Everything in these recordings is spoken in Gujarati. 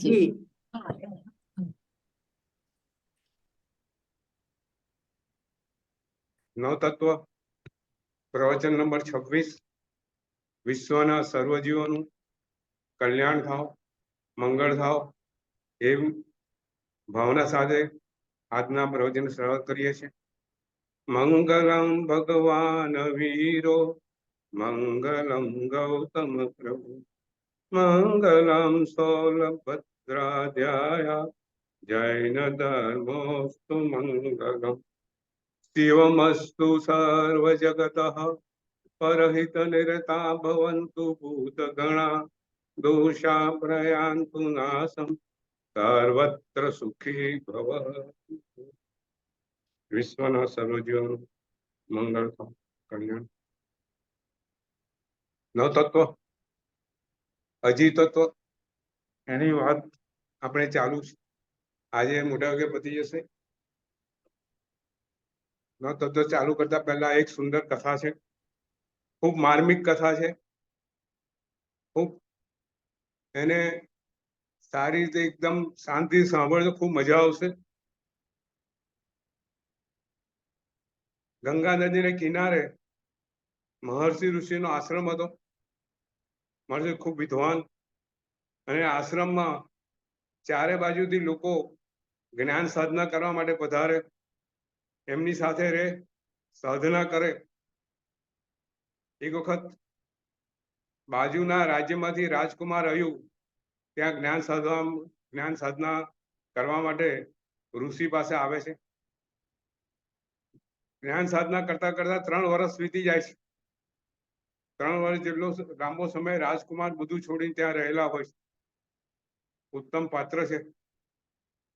જી નવતત્વ પ્રવચન નંબર 26 વિશ્વના સર્વજીવોનું કલ્યાણ થાવ, મંગળ થાવ એવી ભાવના સાથે આજના પ્રવચન શરૂ કરીએ છીએ. મંગલમ ભગવાન વીરો, મંગલમ ગૌતમ પ્રભુ, મંગલમ સૌલભદ્રાધ્યાય, જૈન ધર્મોસ્તુ મંગલમ. શિવમસ્તુ સર્વજગતઃ પરહિત નિરતા ભવન્તુ ભૂતગણા, દોષા પ્રયાન્તુ નાશમ સર્વત્ર સુખી ભવ. વિશ્વના સર્વજીવોનું મંગળ કલ્યાણ. નવતત્વ અજી તત્વ એની વાત આપણે ચાલુ છે. આજે મોટા ભાગે પતી જશે. નવતત્વ ચાલુ કરતા પહેલા એક સુંદર કથા છે, ખૂબ માર્મિક કથા છે. ખૂબ એને સારી રીતે એકદમ શાંતિ સાંભળજો, ખૂબ મજા આવશે. ગંગા નદીને કિનારે મહર્ષિ ઋષિનો આશ્રમ હતો. મહર્ષિ ખૂબ વિદ્વાન, અને આશ્રમમાં ચારે બાજુથી લોકો જ્ઞાન સાધના કરવા માટે પધારે, એમની સાથે રહે, સાધના કરે. એક વખત બાજુના રાજ્યમાંથી રાજકુમાર અયુ ત્યાં જ્ઞાન સાધના કરવા માટે ઋષિ પાસે આવે છે. જ્ઞાન સાધના કરતા કરતા 3 વર્ષ વીતી જાય છે. 3 વર્ષ જેટલો લાંબો સમય રાજકુમાર બધું છોડીને ત્યાં રહેલા હોય છે. ઉત્તમ પાત્ર છે.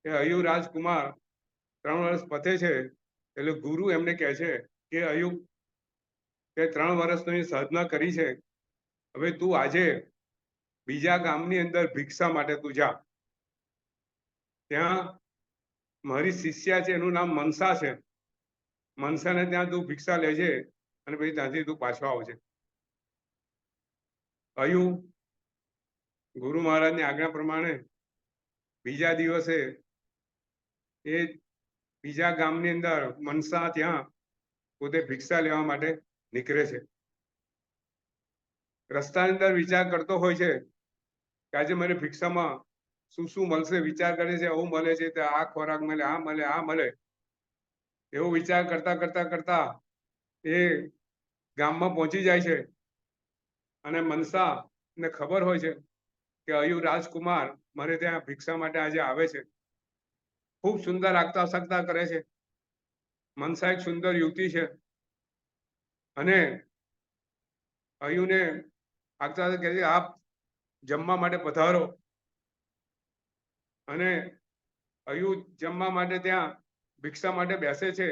એ અયુ રાજકુમાર 3 વર્ષ પતે છે એટલે ગુરુ એમને કહે છે કે અયુ, તે 3 વર્ષની સાધના કરી છે, હવે તું આજે બીજા ગામની અંદર ભિક્ષા માટે તું જા. ત્યાં મારી શિષ્યા છે, એનું નામ મનસા છે. મનસાને ત્યાં તું ભિક્ષા લેજે અને પછી ત્યાંથી તું પાછો આવજે. અયુ ગુરુ મહારાજની આજ્ઞા પ્રમાણે બીજા દિવસે એ બીજા ગામની અંદર મનસા ત્યાં પોતે ભિક્ષા લેવા માટે નીકળે છે. રસ્તાની અંદર વિચાર કરતો હોય છે કે આજે મને ભિક્ષામાં શું શું મળશે. વિચાર કરે છે, આવું મળે છે, આ ખોરાક મળે, આ મળે, આ મળે, એવો વિચાર કરતા કરતા કરતા એ ગામમાં પહોંચી જાય છે. અને મનસા ને ખબર હોય છે કે અયુ રાજકુમાર મારે ત્યાં ભિક્ષા માટે આજે આવે છે. ખૂબ સુંદર આગતા સાગતા કરે છે. મનસા એક સુંદર યુવતી છે, અને અયુને આગતા કહે છે આપ જમવા માટે પધારો. અને અયુ જમવા માટે ત્યાં ભિક્ષા માટે બેસે છે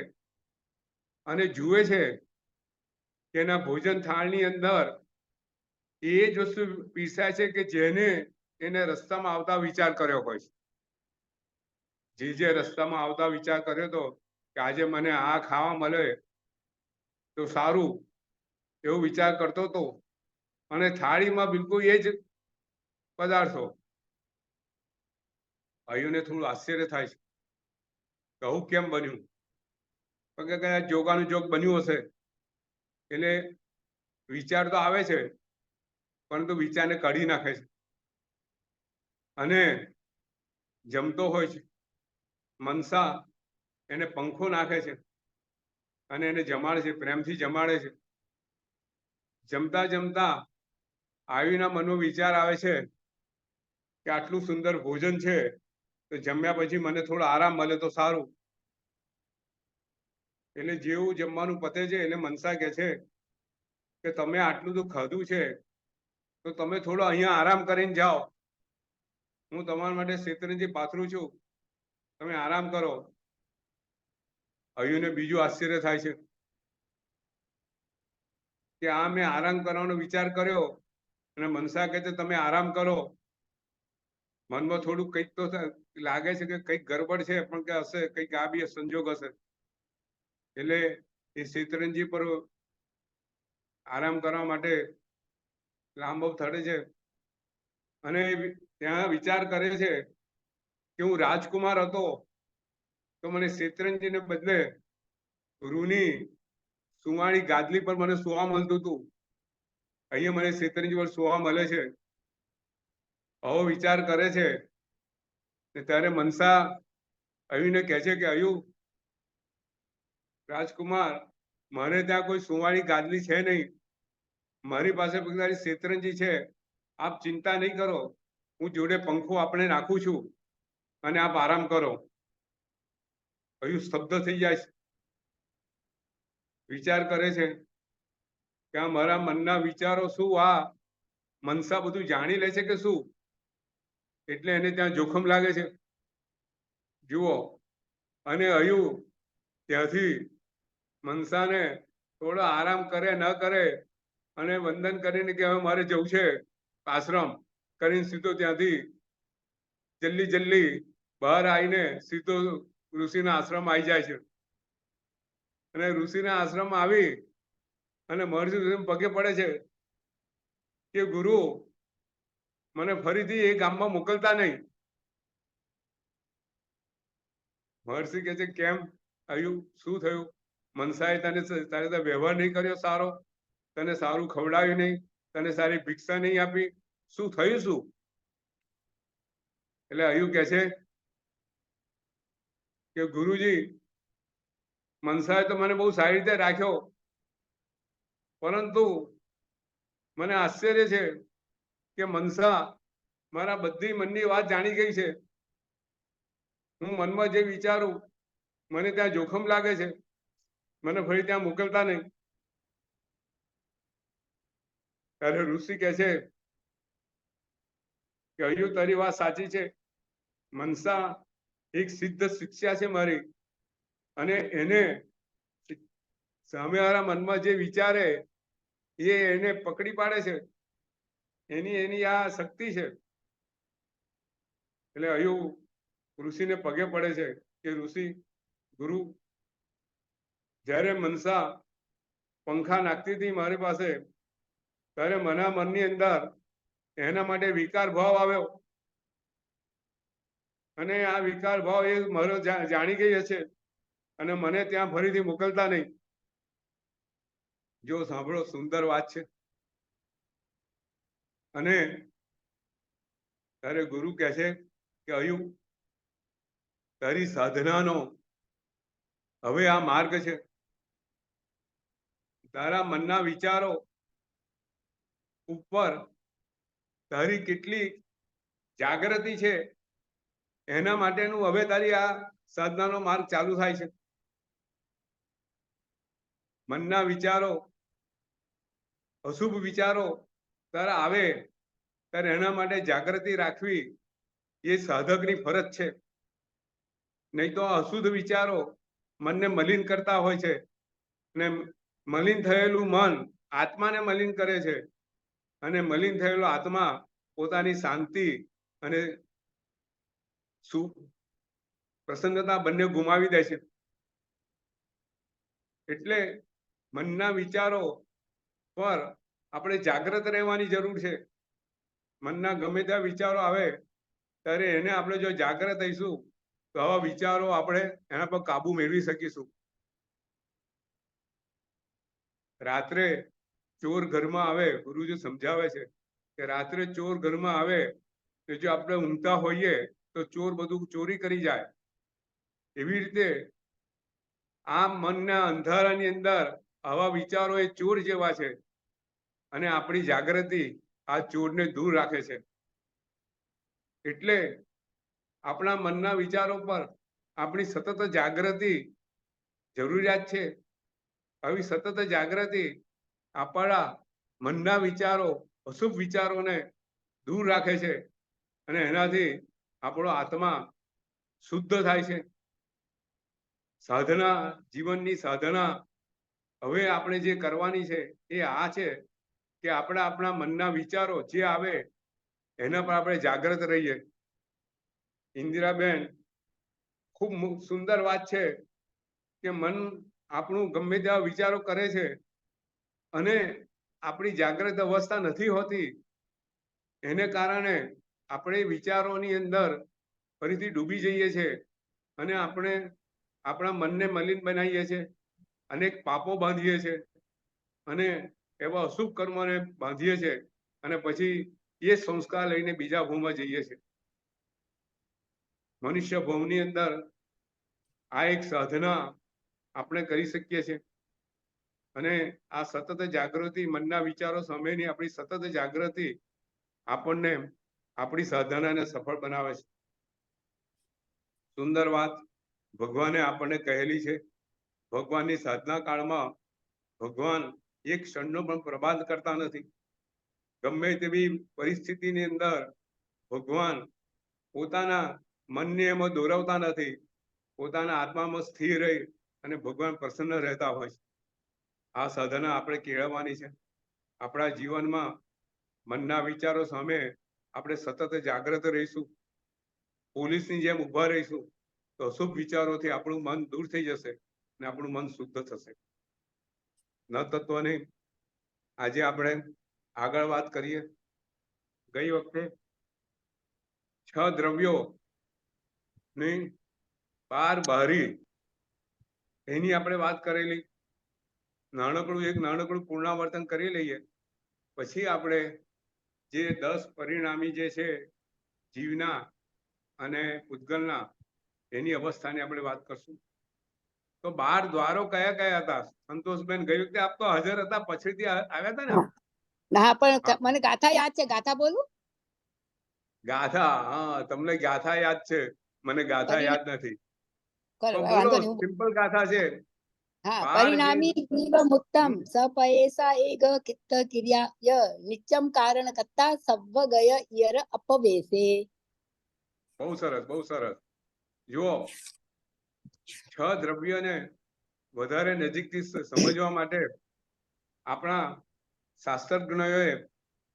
અને જુએ છે કે એના ભોજન થાળની અંદર એ જ વસ્તુ પીરસાય છે કે જેને એને રસ્તામાં આવતા વિચાર કર્યો હોય છે. જે રસ્તામાં આવતા વિચાર કર્યો હતો કે આજે મને આ ખાવા મળે તો સારું, એવો વિચાર કરતો હતો. અને થાળીમાં બિલકુલ એ જ પદાર્થો. અયુને થોડું આશ્ચર્ય થાય છે કે આવું કેમ બન્યું. કે કદાચ જોગાનું જોગ બન્યું હશે. એટલે વિચાર તો આવે છે, પરંતુ વિચારને કાઢી નાખે છે અને જમતો હોય છે. મનસા એને પંખો નાખે છે અને એને જમાડે છે, પ્રેમથી જમાડે છે. જમતા જમતા આયુના મનમાં વિચાર આવે છે કે આટલું સુંદર ભોજન છે તો જમ્યા પછી મને થોડો આરામ મળે તો સારું. એટલે જેવું જમવાનું પતે છે એટલે મનસા કહે છે કે તમે આટલું તો ખાધું છે તો તમે થોડો અહીંયા આરામ કરીને જાઓ. હું તમારા માટે શેતરંજી પાથરું છું, તમે આરામ કરો. અયુને બીજું આશ્ચર્ય થાય છે કે આ મેં આરામ કરવાનો વિચાર કર્યો અને મનસા કહે છે તમે આરામ કરો. મનમાં થોડું કંઈક તો લાગે છે કે કંઈક ગડબડ છે, પણ કે હશે કંઈક આ બી સંજોગ હશે. એટલે એ શેતરંજી પર આરામ કરવા માટે લાંબો થડે છે અને ત્યાં વિચાર કરે છે કે હું રાજકુમાર હતો તો મને શેતરંજીને બદલે રૂની સુવાળી ગાદલી પર મને સુવા મળતું હતું. અહીંયા મને શેતરંજી પર સુવા મળે છે. આવો વિચાર કરે છે. ત્યારે મનસા અયુને કહે છે કે અયુ રાજકુમાર, મારે ત્યાં કોઈ સુવાળી ગાદલી છે નહીં, મારી પાસે તારી શેતરંજી છે, આપ ચિંતા નહીં કરો, હું જોડે પંખો આપણે નાખું છું અને આપ આરામ કરો. અયુ સ્તબ્ધ થઈ જાય છે. વિચાર કરે છે કે આ મારા મનના વિચારો શું આ મનસા બધું જાણી લે છે કે શું, એટલે એને ત્યાં જોખમ લાગે છે. જુઓ, અને અયુ ત્યાંથી મનસાને થોડો આરામ કરે ન કરે અને વંદન કરીને કે હવે મારે જવું છે આશ્રમ કરીને સીધો ત્યાંથી જલ્દી બહાર આવીને સીધો ઋષિના આશ્રમ આવી જાય છે. અને ઋષિના આશ્રમ આવી અને મહર્ષિ પગે પડે છે કે ગુરુ, મને ફરીથી એ ગામમાં મોકલતા નહીં. મહર્ષિ કહે છે કેમ અયુ, શું થયું? મનસાએ તને તારે તો વ્યવહાર નહીં કર્યો સારો, તને સારું ખવડાવ્યું નહીં, તને સારી ભિક્ષા નહીં આપી, શું થયું શું? એટલે અયુ કહે છે કે ગુરુજી, મનસાએ તો મને બહુ સારી રીતે રાખ્યો, પરંતુ મને આશ્ચર્ય છે કે મનસા મારા બધી મનની વાત જાણી ગઈ છે. હું મનમાં જે વિચારું મને ત્યાં જોખમ લાગે છે, મને ફરી ત્યાં મોકલતા નહીં. ત્યારે ઋષિ કહે છે કે અયુ, તારી વાત સાચી છે, મનસા એક સિદ્ધ શિક્ષા છે મારી, અને એને સામેવાળા મનમાં જે વિચારે એ એને પકડી પાડે છે, એની આ શક્તિ છે. એટલે અયુ ઋષિને પગે પડે છે કે ઋષિ ગુરુ, જ્યારે મનસા પંખા નાખતી હતી મારી પાસે, ત્યારે મના મનની અંદર એના માટે વિકાર ભાવ આવ્યો, અને આ વિકાર ભાવ એ મારો જાણી ગઈ હશે અને મને ત્યાં ફરીથી મોકલતા નહીં. જો સાંભળો, સુંદર વાત છે. અને ત્યારે ગુરુ કહે છે કે અયુ, તારી સાધનાનો હવે આ માર્ગ છે. તારા મનના વિચારો ઉપર તારી કેટલી જાગૃતિ છે એના માટેનું હવે તારી આ સાધનાનો માર્ગ ચાલુ થાય છે. મનના વિચારો, અશુભ વિચારો તારા આવે ત્યારે એના માટે જાગૃતિ રાખવી એ સાધકની ફરજ છે. નહીં તો અશુદ્ધ વિચારો મનને મલિન કરતા હોય છે, ને મલિન થયેલું મન આત્માને મલિન કરે છે, અને મલિન થયેલો આત્મા પોતાની શાંતિ અને પ્રસન્નતા બંને ગુમાવી દે છે. એટલે મનના વિચારો પર આપણે જાગૃત રહેવાની જરૂર છે. મનના ગમે ત્યાં વિચારો આવે ત્યારે એને આપણે જો જાગૃત થઈશું તો આવા વિચારો આપણે એના પર કાબુ મેળવી શકીશું. રાત્રે ચોર ઘરમાં આવે, ગુરુજી સમજાવે છે કે રાત્રે ચોર ઘરમાં આવે તો જો આપણે ઊંઘતા હોઈએ તો ચોર બધું ચોરી કરી જાય. એવી રીતે આ મનના અંધારાની અંદર આવા વિચારો એ ચોર જેવા છે, અને આપણી જાગૃતિ આ ચોરને દૂર રાખે છે. એટલે આપણા મનના વિચારો પર આપણી સતત જાગૃતિ જરૂરિયાત છે. આવી સતત જાગૃતિ આપણા મનના વિચારો, અશુભ વિચારોને દૂર રાખે છે, અને એનાથી આપણો આત્મા શુદ્ધ થાય છે. સાધના, જીવનની સાધના હવે આપણે જે કરવાની છે એ આ છે કે આપણા મનના વિચારો જે આવે એના પર આપણે જાગૃત રહીએ. ઇન્દિરાબેન ખૂબ સુંદર વાત છે કે મન આપણું ગમે તેવા વિચારો કરે છે અને આપણી જાગૃત અવસ્થા નથી હોતી, એને કારણે આપણે વિચારોની અંદર ફરીથી ડૂબી જઈએ છીએ અને આપણે આપણા મનને મલિન બનાવીએ છીએ, અનેક પાપો બાંધીએ છીએ અને એવા અશુભ કર્મોને બાંધીએ છીએ અને પછી એ સંસ્કાર લઈને બીજા ભવમાં જઈએ છીએ. મનુષ્ય ભવની અંદર આ એક સાધના આપણે કરી શકીએ છીએ અને આ સતત જાગૃતિ, મનના વિચારો સામેની આપણી સતત જાગૃતિ આપણને આપણી સાધનાને સફળ બનાવે છે. સુંદર વાત ભગવાને આપણને કહેલી છે. ભગવાનની સાધના કાળમાં ભગવાન એક ક્ષણનો પણ પ્રમાદ કરતા નથી. ગમે તેવી પરિસ્થિતિની અંદર ભગવાન પોતાના મનને એમાં દોરવતા નથી, પોતાના આત્મામાં સ્થિર રહી અને ભગવાન પ્રસન્ન રહેતા હોય છે. આ સાધના આપણે કેળવવાની છે. આપણા જીવનમાં મનના વિચારો સામે આપણે સતત જાગૃત રહીશું, પોલીસની જેમ ઉભા રહીશું તો અશુભ વિચારોથી આપણું મન દૂર થઈ જશે અને આપણું મન શુદ્ધ થશે. ન તત્વની આજે આપણે આગળ વાત કરીએ. ગઈ વખતે 6 દ્રવ્યો ની 12 બારી એની આપણે વાત કરેલી. એક નાનકડું પુનરાવર્તન કરી લઈએ, પછી આપણે જે 10 પરિણામી જે છે જીવના અને પૂતગલના, એની અવસ્થાની આપણે વાત કરશું. તો 12 દ્વારો કયા કયા હતા? સંતોષબેન, ગઈ વખતે આપ તો હાજર હતા, પછીથી આવ્યા હતા ને? ના, પણ મને ગાથા યાદ છે. ગાથા બોલું? ગાથા? હા, તમને ગાથા યાદ છે, મને ગાથા યાદ નથી. તો બોલો, સિમ્પલ ગાથા છે. હા, પરિણામી જીવ મુક્તમ સપયેસા એગ કિત્ત કિર્યાય નિત્યમ કારણ કત્તા સવ્વ ગય યર અપવેશે. બહુ સરસ, બહુ સરસ. જુઓ, 6 દ્રવ્યોને વધારે નજીકથી સમજવા માટે આપણા શાસ્ત્રજ્ઞોએ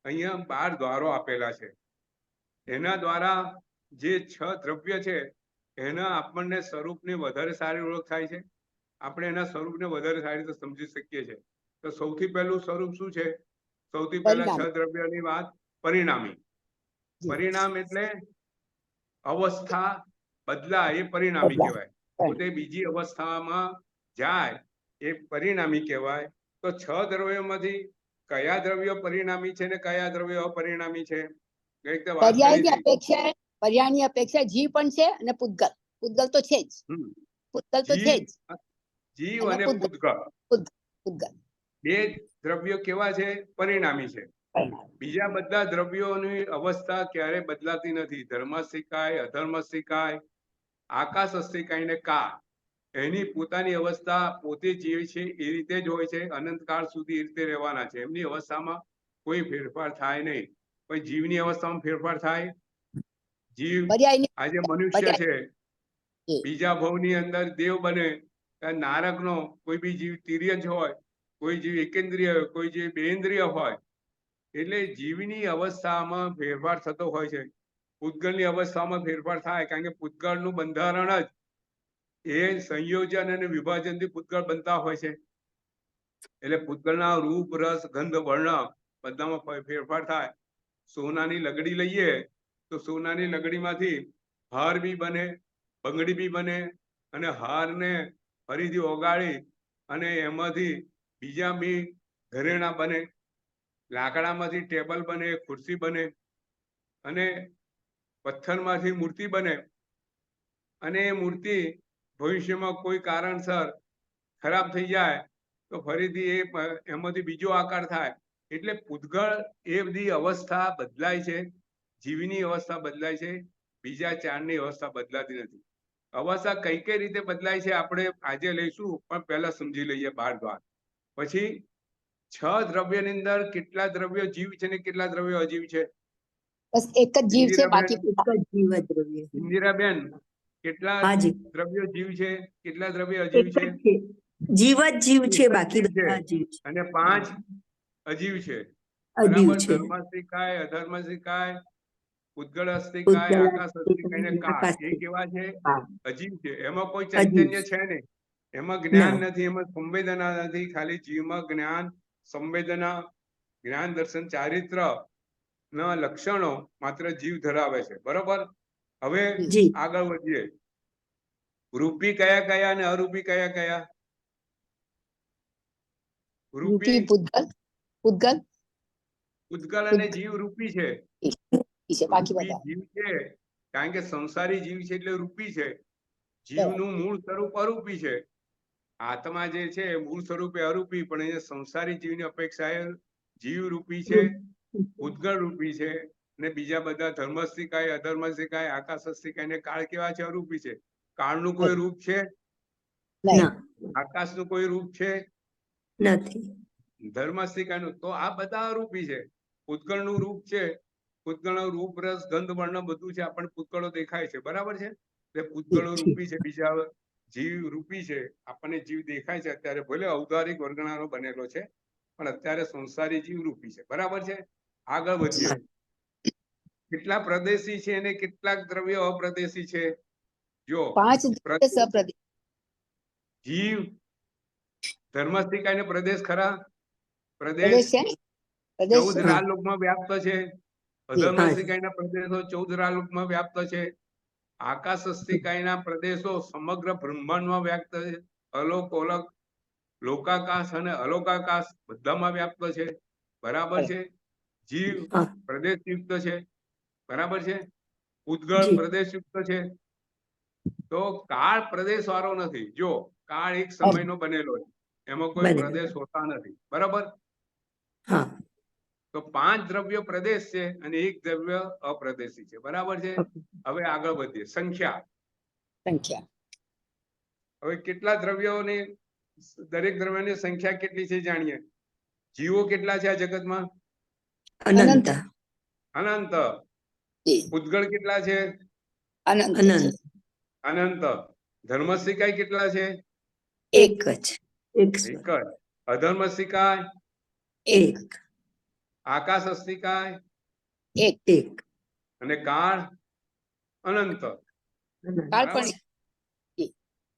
અહીંયા 12 દ્વારો આપેલા છે. એના દ્વારા જે 6 દ્રવ્ય છે એના આપણને સ્વરૂપની વધારે સારી ઓળખ થાય છે. આપણે એના સ્વરૂપને વધારે સારી રીતે સમજી શકીએ છીએ. તો સૌથી પહેલું સ્વરૂપ શું છે? સૌથી પહેલા 6 દ્રવ્યોની વાત, પરિણામી. પરિણામ એટલે અવસ્થા બદલાય એ પરિણામી કહેવાય. પોતે બીજી અવસ્થામાં જાય એ પરિણામી કહેવાય. તો 6 દ્રવ્યોમાંથી કયા દ્રવ્યો પરિણામી છે ને કયા દ્રવ્યો અપરિણામી છે? પર્યાયની અપેક્ષા જીવ પણ છે અને પૂતગલ. પૂતગલ તો છે જ. પૂતગલ તો છે જ. જીવ અને પૂતગલ બે દ્રવ્યો કેવા છે? પરિણામી છે. બીજા બધા દ્રવ્યોની અવસ્થા ક્યારે બદલાતી નથી. ધર્મસિકાય, અધર્મસિકાય, આકાશ અસ્તિકાય ને કા, એની પોતાની અવસ્થા પોતે જે છે એ રીતે જ હોય છે. અનંતકાળ સુધી એ રીતે રહેવાના છે. એમની અવસ્થામાં કોઈ ફેરફાર થાય નહીં. કોઈ જીવની અવસ્થામાં ફેરફાર થાય? જીવ આજે મનુષ્ય છે, બીજા ભવની અંદર દેવ બને, નારકનો કોઈ બી જીવ તિર્યજ હોય, કોઈ જીવ એકેન્દ્રિય હોય, કોઈ જીવ બેન્દ્રિય હોય. એટલે જીવની અવસ્થામાં ફેરફાર થતો હોય છે. પૂતગલની અવસ્થામાં ફેરફાર થાય, કારણ કે પૂતગલનું બંધારણ જ એ સંયોજન અને વિભાજનથી પૂતગલ બનતા હોય છે. એટલે પૂતગલના રૂપ, રસ, ગંધ, વર્ણ બધામાં ફેરફાર થાય. સોનાની લગડી લઈએ તો સોનાની લગડીમાંથી હાર બી બને, બંગડી બી બને, અને હારને ફરીથી ઓગાળી અને એમાંથી બીજા બી ઘરેણા બને. લાકડામાંથી ટેબલ બને, ખુરશી બને, અને પથ્થરમાંથી મૂર્તિ બને. અને એ મૂર્તિ ભવિષ્યમાં કોઈ કારણસર ખરાબ થઈ જાય તો ફરીથી એમાંથી બીજો આકાર થાય. એટલે પૂતગળ એ બધી અવસ્થા બદલાય છે. જીવની અવસ્થા બદલાય છે, બીજા 4ની અવસ્થા બદલાતી નથી. અવસ્થા કઈ કઈ રીતે બદલાય છે આપણે આજે લઈશું, પણ પહેલા સમજી લઈએ 12 દ્વાર. પછી 6 દ્રવ્યની અંદર કેટલા દ્રવ્યો જીવ છે ને કેટલા દ્રવ્યો અજીવ છે? બસ એક જ જીવ છે, બાકી એક જ જીવ દ્રવ્ય. ઇન્દિરાબેન, કેટલા દ્રવ્યો જીવ છે, કેટલા દ્રવ્યો અજીવ છે? જીવ જ જીવ છે, બાકી બધા અજીવ છે. અને 5 અજીવ છે. બરાબર? ધર્માસ્તિકાય, અધર્માસ્તિકાય, પૂતગળ અસ્તિકાય, આકાશ અસ્તિકાય ને કા, એ કેવા છે? અજીવ છે. એમાં કોઈ ચૈતન્ય છે નહીં, એમાં જ્ઞાન નથી, એમાં સંવેદના નથી. ખાલી જીવમાં જ્ઞાન, સંવેદના, જ્ઞાન, દર્શન, ચારિત્ર ના લક્ષણો માત્ર જીવ ધરાવે છે. બરોબર. હવે જી આગળ વધીએ. રૂપી કયા કયા અને અરૂપી કયા કયા? રૂપી રૂપી પૂતગલ પૂતગલ ઉદ્ગલ અને જીવ રૂપી છે. છે બાકી રૂપી બધા જીવ છે કારણ કે સંસારી જીવ છે એટલે રૂપી છે. જીવનું મૂળ સ્વરૂપ અરૂપી છે. આત્મા જે છે મૂળ સ્વરૂપે અરૂપી, પણ અહીંયા સંસારી જીવની અપેક્ષાએ જીવ રૂપી છે, ઉદ્ગલ રૂપી છે, અને બીજા બધા ધર્મસ્થિકાય, અધર્મસ્થિકાય, આકાશસ્થિકાય ને કાળ કેવા છે? અરૂપી છે. કાળનું કોઈ રૂપ છે? નહીં ના આકાશનું કોઈ રૂપ છે? નથી. ધર્મસ્થિકાયનું. તો આ બધા અરૂપી છે. ઉદ્ગલનું રૂપ છે. પૂતગળનો રૂપ રસ ગંધ વર્ણ બધું છે. આપણને પૂતગળો દેખાય છે. બરાબર છે. એટલે પૂતગળો રૂપી છે. બીજા જીવ રૂપી છે. આપણને જીવ દેખાય છે અત્યારે, ભલે ઔદારિક વર્ગણાનો બનેલો છે, પણ અત્યારે સંસારી જીવ રૂપી છે. બરાબર છે. આગળ વધીએ. કેટલા પ્રદેશી છે અને કેટલાક દ્રવ્યો અપ્રદેશી છે? જો 5 દ્રવ્ય સપ્રદેશ. જીવ ધર્મસ્થિકાય પ્રદેશ ખરા? પ્રદેશ પ્રદેશ છે ને? પ્રદેશ 14 છે. રાલોકમાં વ્યાપ્ત છે. અધર્મસ્થિકાયના પ્રદેશો 14 રાલોકમાં વ્યાપ્ત છે. આકાશસ્થિકાયના પ્રદેશો સમગ્ર બ્રહ્માંડમાં વ્યાપ્ત છે. અલોક ઓલક લોકાકાશ અને અલોકાકાશ બધામાં વ્યાપ્ત છે. બરાબર છે. જીવ પ્રદેશયુક્ત છે. બરાબર છે. ઉદ્ગળ પ્રદેશયુક્ત છે. તો કાળ પ્રદેશ વાળો નથી. જો કાળ એક સમયનો બનેલો છે, એમાં કોઈ પ્રદેશ હોતા નથી. બરાબર. તો 5 દ્રવ્યો પ્રદેશ છે અને 1 દ્રવ્ય અપ્રદેશી છે. બરાબર છે. હવે આગળ વધીએ. સંખ્યા. હવે કેટલા દ્રવ્યોની, દરેક દ્રવ્યની સંખ્યા કેટલી છે જાણીએ. જીવો કેટલા છે આ જગતમાં? અનંત. અનંત. ઉદ્ગળ કેટલા છે? અનંત. અનંત. ધર્મસ્થિકાય કેટલા છે? એક જ. એક જ. અધર્મસ્થિકાય? એક. આકાશસ્થિકાય? એક. અને કાળ? અનંત. કાળ પણ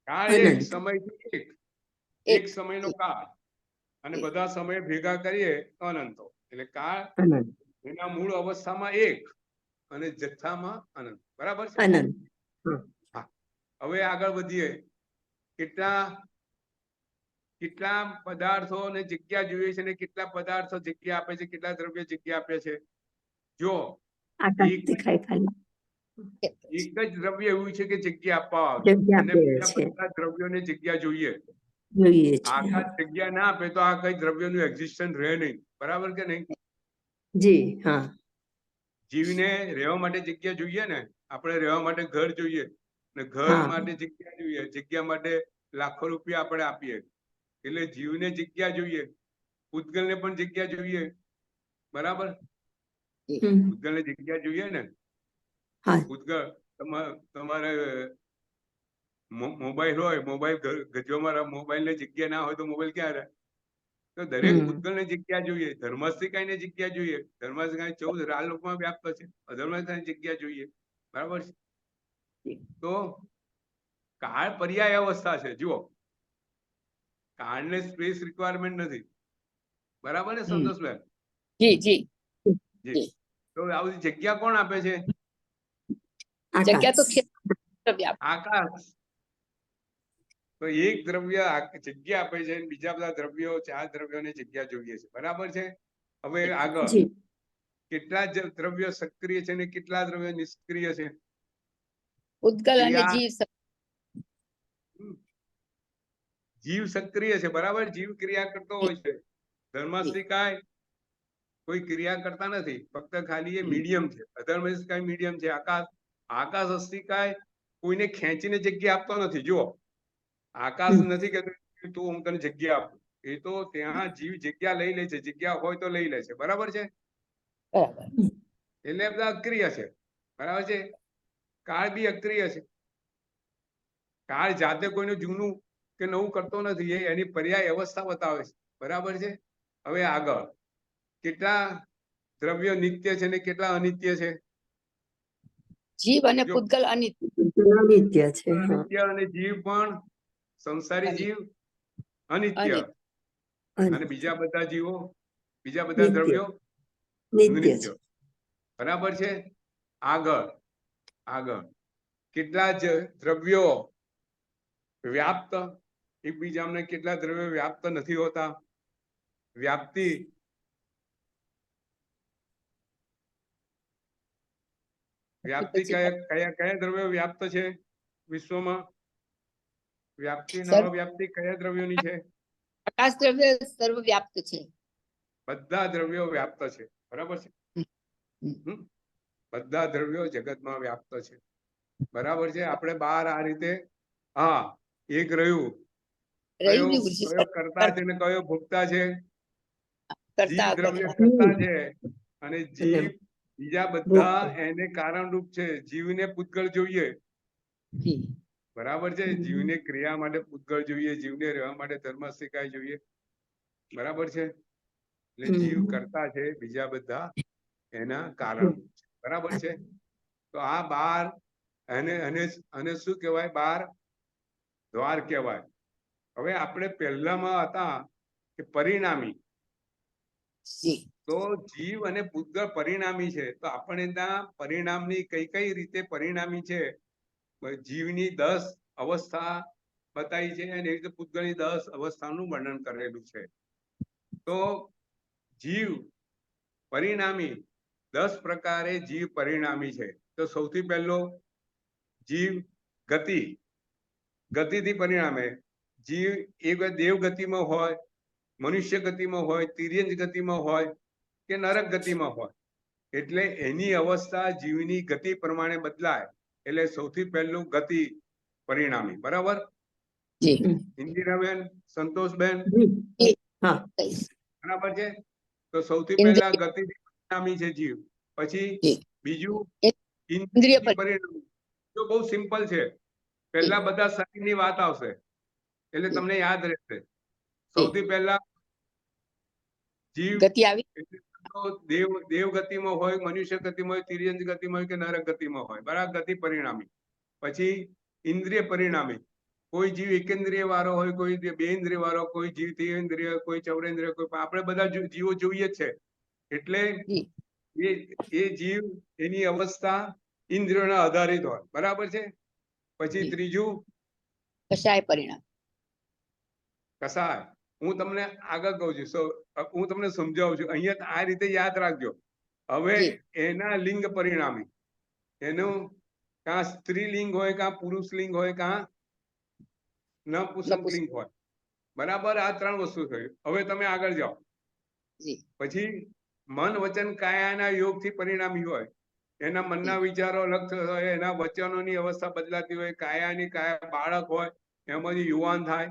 કાળ એક સમયથી એક સમયનો કાળ, અને બધા સમય ભેગા કરીએ તો અનંતો. એટલે કાળ એના મૂળ અવસ્થામાં એક અને જથ્થામાં અનંત. બરાબર છે. હા. હવે આગળ વધીએ. કેટલા પદાર્થો ને જગ્યા જોઈએ છે અને કેટલા પદાર્થો જગ્યા આપે છે, કેટલા દ્રવ્ય જગ્યા આપે છે? જો એક જ દ્રવ્ય એવું છે કે જગ્યા આપવા આવે અને બીજા બધા દ્રવ્યોને જગ્યા જોઈએ. આકાશ જગ્યા ના આપે તો આ કઈ દ્રવ્યનું એક્ઝિસ્ટન્સ રહે નહીં. બરાબર કે નહીં? જી હા. જીવને રહેવા માટે જગ્યા જોઈએ ને. આપણે રહેવા માટે ઘર જોઈએ, ને ઘર માટે જગ્યા જોઈએ. જગ્યા માટે લાખો રૂપિયા આપણે આપીએ. એટલે જીવને જગ્યા જોઈએ, પૂતગલને પણ જગ્યા જોઈએ. બરાબર. પૂતગલને જગ્યા જોઈએ ને. પૂતગલ તમારે મોબાઈલ હોય, મોબાઈલ ગજવામાં, મોબાઈલ ને જગ્યા ના હોય તો મોબાઈલ ક્યાં રહે? તો દરેક પૂતગલને જગ્યા જોઈએ. ધર્મસ્થિકાયને જગ્યા જોઈએ. ધર્મસ્થિકાય 14 રાલોકમાં વ્યાપ્ત છે. અધર્મસ્થિકાયની જગ્યા જોઈએ. બરાબર છે. તો કાળ પર્યાય અવસ્થા છે. જુઓ, કાળને સ્પેસ રિક્વાયરમેન્ટ નથી. બરાબર ને સંતોષભાઈ? જી જી જી. તો આ બધી જગ્યા કોણ આપે છે? જગ્યા તો આકાશ. તો એક દ્રવ્ય જગ્યા આપે છે, બીજા બધા દ્રવ્યો 4 દ્રવ્યોને જગ્યા જોઈએ છે. બરાબર છે. હવે આગળ. કેટલા દ્રવ્યો સક્રિય છે અને કેટલા દ્રવ્યો નિષ્ક્રિય છે? ઉદ્ગલ અને જીવ. જીવ સક્રિય છે. બરાબર. જીવ ક્રિયા કરતો હોય છે. ધર્મસ્થિકાય કોઈ ક્રિયા કરતા નથી, ફક્ત ખાલી એ મીડિયમ છે. અધર્મસ્થિકાય મીડિયમ છે. આકાશસ્થિકાય કોઈને ખેંચીને જગ્યા આપતો નથી. જુઓ, આકાશ નથી કહેતો તું હું તને જગ્યા આપું. એ તો ત્યાં જીવ જગ્યા લઈ લે છે. જગ્યા હોય તો લઈ લે છે. બરાબર છે. એટલે બધા અક્રિય છે. બરાબર છે. કાળ બી અક્રિય છે. કાળ જાતે કોઈનું જૂનું કે નવું કરતો નથી. એ એની પર્યાય અવસ્થા બતાવે છે. બરાબર છે. હવે આગળ. કેટલા દ્રવ્યો નિત્ય છે ને કેટલા અનિત્ય છે? જીવ અને પૂતગલ અનિત્ય છે. અનિત્ય અને જીવ પણ સંસારી જીવ અનિત્ય, અને બીજા બધા જીવો, બીજા બધા દ્રવ્યો નિત્ય. બરાબર છે. આગળ આગળ કેટલા દ્રવ્યો વ્યાપ્ત, એકબીજાને કેટલા દ્રવ્યો વ્યાપ્ત નથી હોતા? વ્યાપ્તિ વ્યાપ્તિ કયા દ્રવ્યો વ્યાપ્ત છે વિશ્વમાં? વ્યાપ્તિ અને અવ્યાપ્તિ કયા દ્રવ્યોની છે? પ્રકાશ દ્રવ્ય સર્વ વ્યાપ્ત છે. બધા દ્રવ્યો વ્યાપ્ત છે. બરાબર છે. બધા દ્રવ્યો જગતમાં વ્યાપ્ત છે. બરાબર છે. આપણે બહાર આ રીતે એક રહ્યું, કયો કરતા છે ને કયો ભોગતા છે? જીવ દ્રવ્ય કરતા છે અને જીવ બીજા બધા એને કારણરૂપ છે. જીવને પૂતગળ જોઈએ. બરાબર છે. જીવને ક્રિયા માટે પૂતગળ જોઈએ, જીવને રહેવા માટે ધર્મ શીખાય જોઈએ. બરાબર છે. એટલે જીવ કરતા છે, બીજા બધા એના કારણ. બરાબર છે. તો આ બાર અને શું કહેવાય? બાર દ્વાર કહેવાય. હવે આપણે પહેલામાં હતા કે પરિણામી. તો જીવ અને પૂતગળ પરિણામી છે. તો આપણે ત્યાં પરિણામની કઈ કઈ રીતે પરિણામી છે? જીવની 10 અવસ્થા બતાવી છે અને એ રીતે પૂતગળની 10 અવસ્થાનું વર્ણન કરેલું છે. તો જીવ પરિણામી 10 પ્રકારે જીવ પરિણામી છે. તો સૌથી પહેલો જીવ ગતિથી પરિણામે. જીવ એક દેવ ગતિમાં હોય, મનુષ્ય ગતિમાં હોય, તિર્યંજ ગતિમાં હોય કે નરક ગતિમાં હોય. એટલે એની અવસ્થા જીવની ગતિ પ્રમાણે બદલાય. એટલે સૌથી પહેલું ગતિ પરિણામી. બરાબર? ઇન્દિરાબેન, સંતોષબેન, બરાબર છે. તો સૌથી પહેલા ગતિ પરિણામી છે જીવ. પછી બીજું ઇન્દ્રિય પરિણામી. તો બહુ સિમ્પલ છે. પહેલા બધા શરીરની વાત આવશે એટલે તમને યાદ રહેશે. સૌથી પહેલા જીવ ગતિ આવી. દેવ ગતિમાં હોય, મનુષ્ય ગતિમાં હોય, તિર્યંજ ગતિમાં હોય કે નરક ગતિમાં હોય. બરાબર? ગતિ પરિણામી. પછી ઇન્દ્રિય પરિણામી. કોઈ જીવ એકેન્દ્રિય વાળો હોય, કોઈ બે ઇન્દ્રિય વાળો, કોઈ જીવ ત્રિઇન્દ્રિય, કોઈ ચૌરેન્દ્રિય, કોઈ આપણે બધા જીવો જોઈએ છે. એટલે એ જીવ એની અવસ્થા ઇન્દ્રિયોના આધારિત હોય. બરાબર છે. પછી ત્રીજું કશાય પરિણામ. કશાય હું તમને આગળ કહું છું. હું તમને સમજાવું છું. અહીંયા આ રીતે યાદ રાખજો. હવે એના લિંગ પરિણામી. એનું કાં સ્ત્રીલિંગ હોય, કાં પુરુષ લિંગ હોય, કાં નપુંસકલિંગ હોય. બરાબર? આ 3 વસ્તુ થઈ. હવે તમે આગળ જાઓ. પછી મન વચન કાયાના યોગથી પરિણામી હોય. એના મનના વિચારો અલગ હોય, એના વચનોની અવસ્થા બદલાતી હોય. કાયાની બાળક હોય, એમાંથી યુવાન થાય.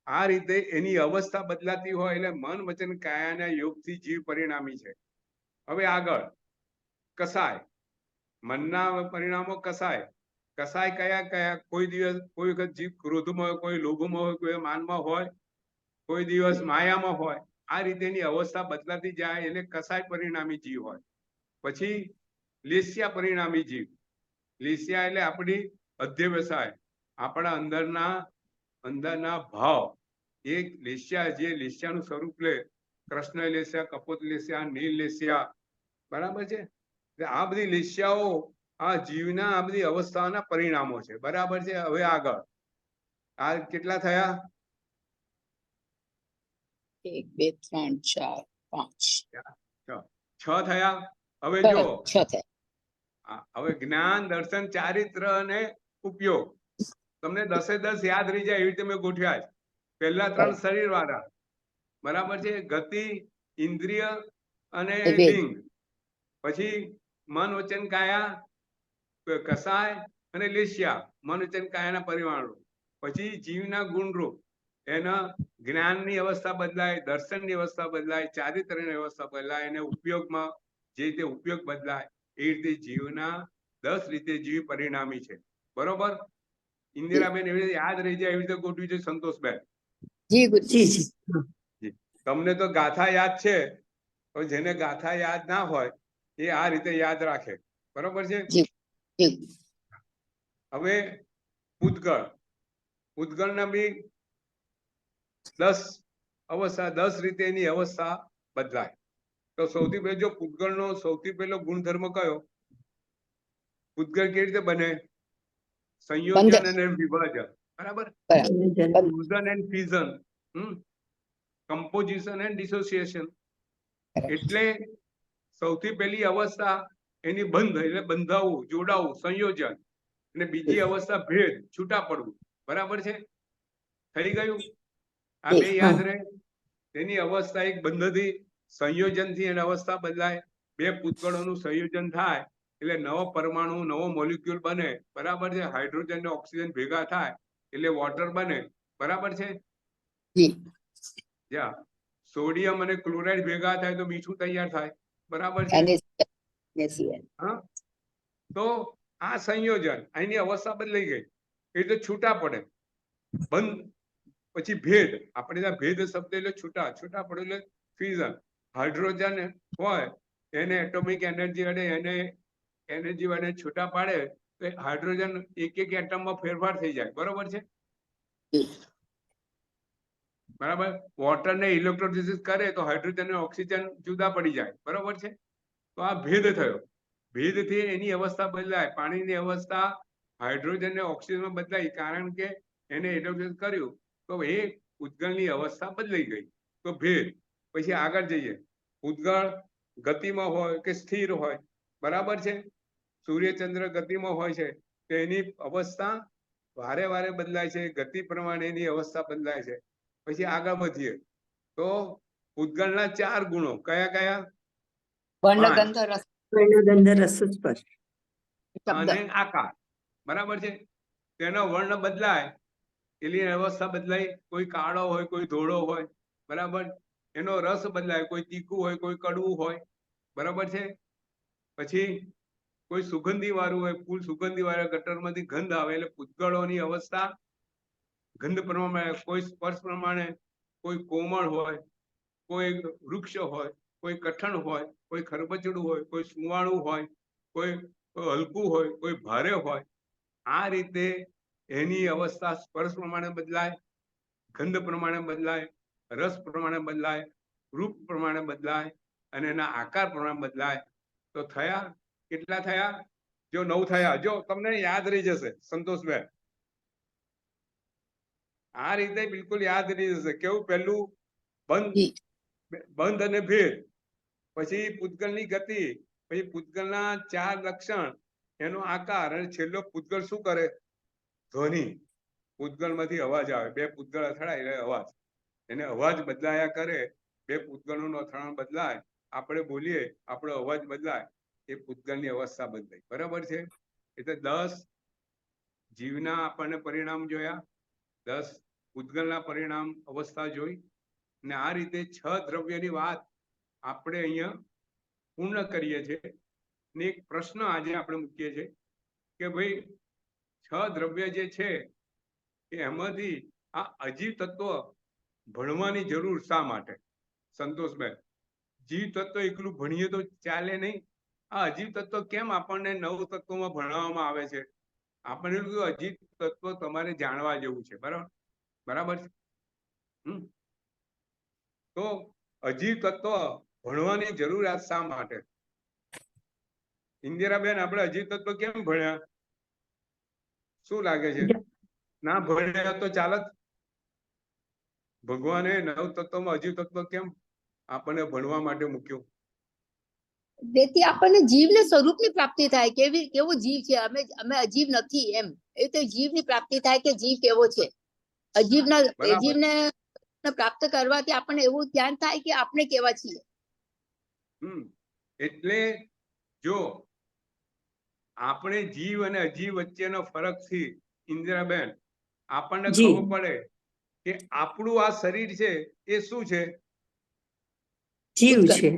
આ રીતે એની અવસ્થા બદલાતી હોય. એટલે મન વચન કાયાના યોગથી જીવ પરિણામી છે. હવે આગળ કસાય. મનના પરિણામો કસાય. કસાય કયા? કોઈ દિવસ કોઈ વખત જીવ ક્રોધમાં હોય, કોઈ લોભમાં હોય, કોઈ માનમાં હોય, કોઈ દિવસ માયામાં હોય. આ રીતેની અવસ્થા બદલાતી જાય એટલે કસાય પરિણામી જીવ હોય. પછી લેસ્યા પરિણામી જીવ. લેસ્યા એટલે આપણી અધ્યવસાય, આપણા અંદરના ભાવ. એક લેસ્યા, જે લેસ્યાનું સ્વરૂપ લે. કૃષ્ણ લેસ્યા, કપોત લેસ્યા, નીલ લેસ્યા. બરાબર છે. આ બધી લેસ્યાઓ આ જીવના આ બધી અવસ્થાના પરિણામો છે. બરાબર છે. હવે આગળ આ કેટલા થયા? 1 2 3 4 5 6 થયા. હવે જો હવે જ્ઞાન, દર્શન, ચારિત્ર અને ઉપયોગ તમને 10 યાદ રહી જાય એવી રીતે મેં ગોઠવ્યા છે. પહેલા 3 શરીર વાળા. બરાબર છે. ગતિ, ઇન્દ્રિય અને લિંગ. પછી મન વચન કાયા, કસાય અને લેસ્યા. મન વચન કાયાના પરિમાણો. પછી જીવના ગુણરૂપ. એના જ્ઞાનની અવસ્થા બદલાય, દર્શનની અવસ્થા બદલાય, ચારિત્રની અવસ્થા બદલાય અને ઉપયોગમાં જે રીતે ઉપયોગ બદલાય એ રીતે જીવના 10 રીતે જીવ પરિણામી છે. બરોબર? ઇન્દિરાબેન એવી રીતે યાદ રહી જાય એવી રીતે ગોઠવી છે. સંતોષબેન, તમને તો ગાથા યાદ છે. જેને ગાથા યાદ ના હોય એ આ રીતે યાદ રાખે. બરોબર છે. હવે પૂતગળના બી 10 અવસ્થા, 10 રીતે એની અવસ્થા બદલાય. તો સૌથી પહેલો જો પૂતગળનો સૌથી પહેલો ગુણધર્મ કયો? પૂતગળ કેવી રીતે બને? સંયોજન અને વિભાજન, બરાબર? Fusion and fission, composition and dissociation. એટલે સૌથી પહેલી અવસ્થા એની બંધ, એટલે બંધાવું, જોડાવું, સંયોજન. અને બીજી અવસ્થા ભેદ, છૂટા પડવું, બરાબર છે? થઈ ગયું? આ બે યાદ રહે. તેની અવસ્થા એક બંધથી સંયોજનથી એની અવસ્થા બદલાય. બે પૂતગળોનું સંયોજન થાય એટલે નવો પરમાણુ, નવો મોલિક્યુલ બને, બરાબર છે? હાઇડ્રોજન ને ઓક્સિજન ભેગા થાય એટલે વોટર બને, બરાબર છે? સોડિયમ અને ક્લોરાઇડ ભેગા થાય તો મીઠું તૈયાર થાય, બરાબર છે? હા, તો આ સંયોજન, એની અવસ્થા બદલાઈ ગઈ એટલે છૂટા પડે, બંધ. પછી ભેદ, આપણે ત્યાં ભેદ શબ્દ એટલે છૂટા, છૂટા પડે એટલે ફ્યુઝન. હાઇડ્રોજન હોય એને એટોમિક એનર્જી વડે એને એનર્જી વડે છૂટા પાડે તો હાઇડ્રોજન એક એક એટમમાં ફેરફાર થઈ જાય, બરોબર છે? બરાબર. વોટર ને ઇલેક્ટ્રોલિસિસ કરે તો હાઇડ્રોજન અને ઓક્સિજન જુદા પડી જાય, બરોબર છે? તો આ ભેદ થયો. ભેદથી એની અવસ્થા બદલાય. પાણીની અવસ્થા હાઇડ્રોજન ને ઓક્સિજનમાં બદલાઈ કારણ કે એને ઇલેક્ટ્રોલિસિસ કર્યું તો એ પૂતગળની અવસ્થા બદલાઈ ગઈ, તો ભેદ. પછી આગળ જઈએ. પૂતગળ ગતિમાં હોય કે સ્થિર હોય, બરાબર છે? સૂર્યચંદ્ર ગતિમાં હોય છે તો એની અવસ્થા વારે વારે બદલાય છે, ગતિ પ્રમાણે એની અવસ્થા બદલાય છે. પછી આગળ વધીએ તો પૂતગળના 4 ગુણો કયા કયા? વર્ણગંધ રસ સ્પર્શ અને આકાર, બરાબર છે? તેનો વર્ણ બદલાય એની અવસ્થા બદલાય. કોઈ કાળો હોય, કોઈ ધોળો હોય, બરાબર? એનો રસ બદલાય, કોઈ તીખું હોય, કોઈ કડવું હોય, બરાબર છે? પછી કોઈ સુગંધી વાળું હોય, ફૂલ સુગંધી વાળા ગટરમાંથી ગંધ આવે એટલે પૂતગળોની અવસ્થા ગંધ પ્રમાણે, કોઈ સ્પર્શ પ્રમાણે, કોઈ કોમળ હોય, કોઈ વૃક્ષ હોય, કોઈ કઠણ હોય, કોઈ ખરબચડું હોય, કોઈ સુવાળું હોય, કોઈ હલકું હોય, કોઈ ભારે હોય. આ રીતે એની અવસ્થા સ્પર્શ પ્રમાણે બદલાય, ગંધ પ્રમાણે બદલાય, રસ પ્રમાણે બદલાય, રૂપ પ્રમાણે બદલાય અને એના આકાર પ્રમાણે બદલાય. તો થયા કેટલા થયા? જો 9 થયા. જો તમને યાદ રહી જશે સંતોષભાઈ, આ રીતે બિલકુલ યાદ રહી જશે. કેવું? પહેલું બંધ અને ભેદ, પછી પૂતગળની ગતિ, પછી પૂતગળના 4 લક્ષણ, એનો આકાર, અને છેલ્લો પૂતગળ શું કરે? ધ્વનિ. પૂતગળમાંથી અવાજ આવે. બે પૂતગળ અથડાય એટલે અવાજ, એને અવાજ બદલાયા કરે. બે પૂતગળોનો અથડામણ બદલાય, આપણે બોલીએ, આપણો અવાજ બદલાય, એ પૂતગળની અવસ્થા બદલાય, બરાબર છે? એટલે 10 જીવના આપણને પરિણામ જોયા, 10 પૂતગળના પરિણામ અવસ્થા જોઈ. અને આ રીતે 6 દ્રવ્યની વાત આપણે અહીંયા પૂર્ણ કરીએ છીએ. ને એક પ્રશ્ન આજે આપણે મૂકીએ છીએ કે ભાઈ 6 દ્રવ્ય જે છે એમાંથી આ અજીવ તત્વ ભણવાની જરૂર શા માટે? સંતોષભાઈ, જીવ તત્વ એકલું ભણીએ તો ચાલે નહીં. આ અજીવ તત્વ કેમ આપણને 9 તત્વોમાં ભણાવવામાં આવે છે? આપણને અજીવ તત્વ તમારે જાણવા જેવું છે, બરાબર છે? તો અજીવ તત્વ ભણવાની જરૂરિયાત શા માટે? ઇન્દિરાબેન, આપણે અજીવ તત્વ કેમ ભણ્યા? શું લાગે છે? ના ભણ્યા તો ચાલત? ભગવાને 9 તત્વમાં અજીવ તત્વ કેમ આપણને ભણવા માટે મૂક્યો? તેથી આપણને જીવને સ્વરૂપની પ્રાપ્તિ થાય. કેવો જીવ છે, અમે અજીવ નથી એમ. એ તો જીવની પ્રાપ્તિ થાય કે જીવ કેવો છે. અજીવને પ્રાપ્ત કરવાથી આપણને એવું જ્ઞાન થાય કે આપણે કેવા છીએ. એટલે જો આપણે જીવ અને અજીવ વચ્ચેનો ફરક થી ઇન્દિરાબેન આપણને ખબર પડે કે આપણું આ શરીર છે એ શું છે? જીવ છે.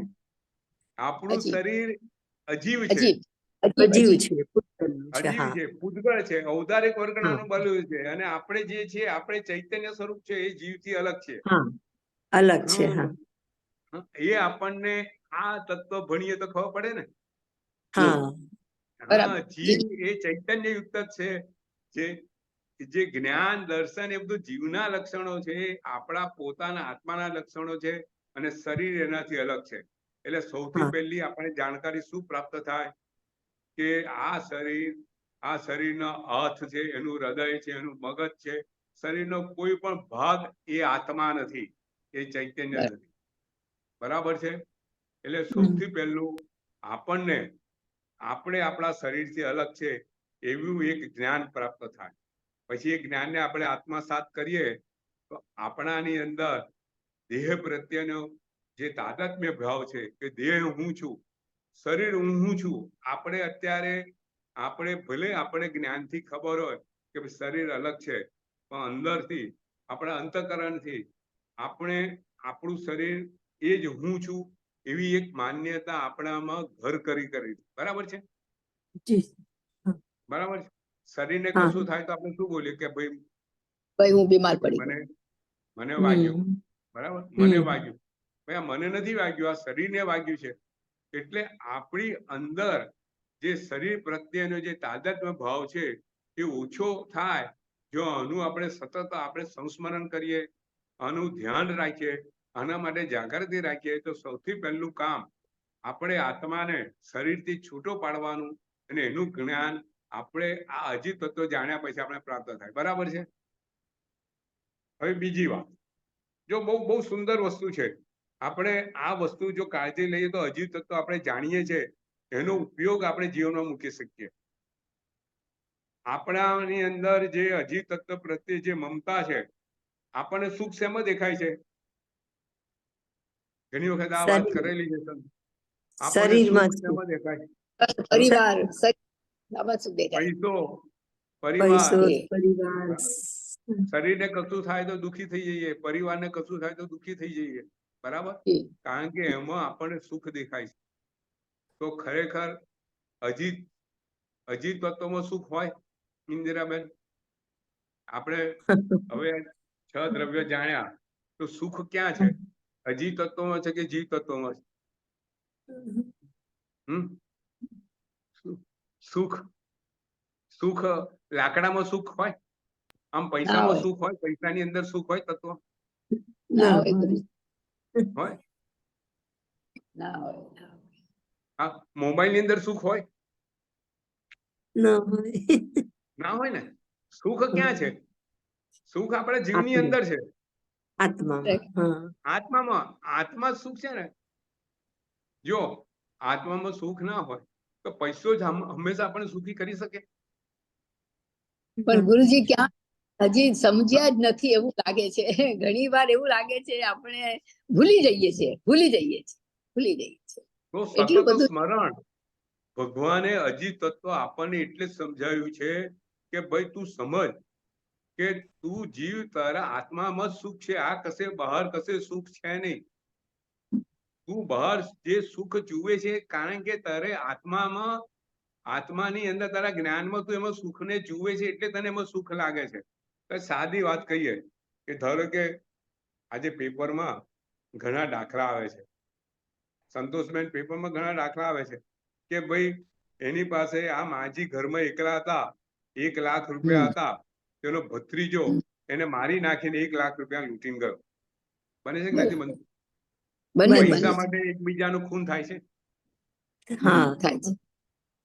આપણું શરીર અજીવ છે, અજીવ છે, પૂતગળ છે, ઔદારિક વર્ગનું બન્યું છે. અને આપણે જે છે, આપણે ચૈતન્ય સ્વરૂપ છે, એ જીવથી અલગ છે. અલગ છે. એ આપણને આ તત્વ ભણીએ તો ખબર પડે ને. જીવ એ ચૈતન્ય યુક્ત છે. જે જ્ઞાન, દર્શન એ બધું જીવના લક્ષણો છે, આપણા પોતાના આત્માના લક્ષણો છે. અને શરીર એનાથી અલગ છે. એટલે સૌથી હા. પહેલી આપણે જાણકારી શું પ્રાપ્ત થાય કે આ શરીરનો હાથ છે, એનું હૃદય છે, એનું મગજ છે, શરીરનો કોઈ પણ ભાગ એ આત્મા નથી, એ ચૈતન્ય નથી. બરાબર છે? એટલે સૌથી પહેલું આપણે આપણા શરીરથી અલગ છે એવું એક જ્ઞાન પ્રાપ્ત થાય. પછી એ જ્ઞાનને આપણે આત્મસાત કરીએ તો આપણાની અંદર દેહ પ્રત્યેનો જે તાદાત્મ્ય ભાવ છે કે દેહ હું છું, શરીર હું છું. આપણે ભલે આપણે જ્ઞાનથી ખબર હોય કે શરીર અલગ છે, પણ અંદરથી આપણા અંતઃકરણથી આપણે આપણું શરીર એ જ હું છું એવી એક માન્યતા આપણામાં ઘર કરી. બરાબર છે? જી. હા. બરાબર છે. શરીરને હા. કશું થાય તો આપણે શું બોલીએ કે ભાઈ ભાઈ હું બીમાર પડી મને ગયો. મને વાગ્યું. બરાબર, મને હમ. વાગ્યું. ભાઈ આ મને નથી વાગ્યું, આ શરીરને વાગ્યું છે. એટલે આપણી અંદર જે શરીર પ્રત્યેનો જે તાદાત્મ્ય ભાવ છે એ ઓછો થાય જો આનું આપણે સતત આપણે સંસ્મરણ કરીએ, આનું ધ્યાન રાખીએ, આના માટે જાગૃતિ રાખીએ તો સૌથી પહેલું કામ આપણે આત્માને શરીરથી છૂટો પાડવાનું અને એનું જ્ઞાન આપણે આ અજીત તત્વો જાણ્યા પછી આપણે પ્રાપ્ત થાય. બરાબર છે? હવે બીજી વાત, જો બહુ સુંદર વસ્તુ છે. આપણે આ વસ્તુ જો કાળજી લઈએ તો અજીત તત્વો આપણે જાણીએ છીએ, એનો ઉપયોગ આપણે જીવનમાં મૂકી શકીએ. આપણાની અંદર જે અજીત તત્વ પ્રત્યે જે મમતા છે, આપણને સુખ શેમાં દેખાય છે? ઘણી વખત આ વાત કરેલી છે. આપણને શરીરમાં સુખ શેમાં દેખાય? પરિવાર, આમાં શું દેખાય? પૈસો, પૈસો, પરિવાર. પરિવાર. શરીરને કશું થાય તો દુઃખી થઈ જઈએ, પરિવારને કશું થાય તો દુઃખી થઈ જઈએ. બરાબર? કારણ કે એમાં આપણને સુખ દેખાય છે. તો ખરેખર અજીત તત્વમાં સુખ હોય? ઇન્દિરાબેન, આપણે હવે 6 દ્રવ્ય જાણ્યા તો સુખ ક્યાં છે? અજીત તત્વમાં છે કે જીવ તત્વમાં છે? સુખ લાકડામાં સુખ હોય? આમ પૈસામાં સુખ હોય? પૈસાની અંદર સુખ હોય તત્વ? ના હોય. હોય? ના હોય. હા, મોબાઈલ ની અંદર સુખ હોય? ના હોય. ના હોય ને. સુખ ક્યાં છે? સુખ આપણા જીવની અંદર છે, આત્મામાં. આત્મા સુખ છે ને. જો આત્મામાં સુખ ના હોય તો પૈસો જ હંમેશા આપણને સુખી કરી શકે? પણ ગુરુજી ક્યાં હજી સમજ્યા જ નથી એવું લાગે છે. ઘણી વાર એવું લાગે છે આપણે ભૂલી જઈએ છીએ. તો એટલું સતત બધું સ્મરણ. ભગવાને અજીત તત્વ આપણને એટલે જ સમજાવ્યું છે કે ભાઈ તું સમજ કે તું જીવ, તારા આત્મામાં જ સુખ છે. આ કશે બહાર કશે સુખ છે નહીં. તું બહાર જે સુખ જુએ છે કારણ કે તારે આત્માની અંદર તારા જ્ઞાનમાં તું એમાં સુખને જુએ છે એટલે તને એમાં સુખ લાગે છે. સાદી વાત કહીએ કે ધારો કે આજે પેપરમાં ઘણા દાખલા આવે છે, સંતોષબેન, પેપરમાં ઘણા દાખલા આવે છે કે ભાઈ એની પાસે આ માજી ઘરમાં એકલા હતા, 1 લાખ રૂપિયા હતા, તેનો ભત્રીજો એને મારી નાખીને 1 લાખ રૂપિયા લૂંટીને ગયો. બને છે કે નથી બનતું? પૈસા માટે એકબીજાનું ખૂન થાય છે?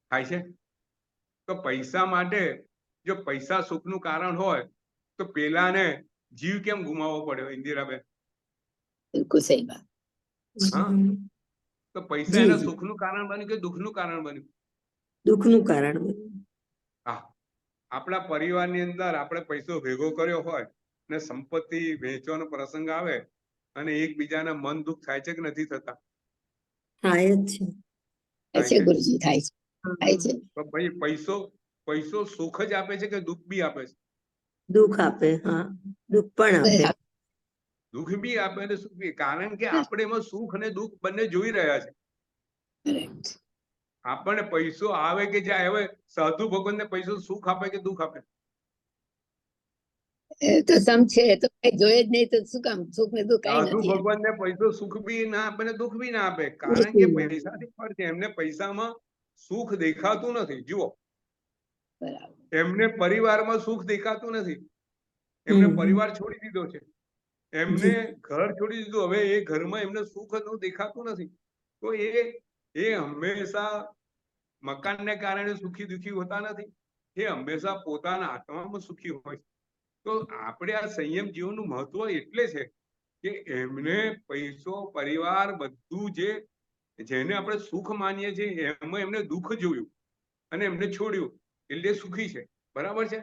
થાય છે. તો પૈસા માટે જો પૈસા સુખનું કારણ હોય તો પેલાને જીવ કેમ ગુમાવવો પડ્યો, ઇન્દિરાબેન? બિલકુલ સહી વાત. હા, તો પૈસા એના સુખનું કારણ બન્યું કે દુઃખનું કારણ બન્યું? દુઃખનું કારણ બન્યું. હા, આપણા પરિવારની અંદર આપણે પૈસો ભેગો કર્યો હોય ને સંપત્તિ વેચવાનો પ્રસંગ આવે અને એકબીજાના મન દુઃખ થાય છે કે નથી થતા? થાય જ છે. ગુરુજી, થાય છે. તો ભાઈ પૈસો સુખ જ આપે છે કે દુઃખ બી આપે છે? દુઃખ આપે. હા, દુઃખ પણ આપે. દુઃખ બી આપે અને સુખ બી. કારણ કે આપણે એમાં સુખ અને દુઃખ બંને જોઈ રહ્યા છે. આપણને પૈસો આવે કે જાય, હવે સાધુ ભગવાનને પૈસો સુખ આપે કે દુઃખ આપે? તો સમ છે તો કઈ જોઈએ જ નહીં તો શું કામ સુખ ને દુઃખ કઈ સાધુ નથી. ભગવાનને પૈસો સુખ બી ના આપે ને દુઃખ બી ના આપે. કારણ કે પૈસાથી ફળ છે. એમને પૈસામાં સુખ દેખાતું નથી. જુઓ, એમને પરિવારમાં સુખ દેખાતું નથી. એમને પરિવાર છોડી દીધો છે, એમને ઘર છોડી દીધું. હવે એ ઘરમાં એમને સુખ દેખાતું નથી. તો તો એ હંમેશા મકાનને કારણે સુખી દુખી હોતા નથી, એ હંમેશા પોતાના આત્મામાં સુખી હોય. તો આપણે આ સંયમ જીવનનું મહત્વ એટલે છે કે એમને પૈસો, પરિવાર, બધું જેને આપણે સુખ માનીએ છીએ એમાં એમને દુઃખ જોયું અને એમને છોડ્યું, એટલે સુખી છે. બરાબર છે.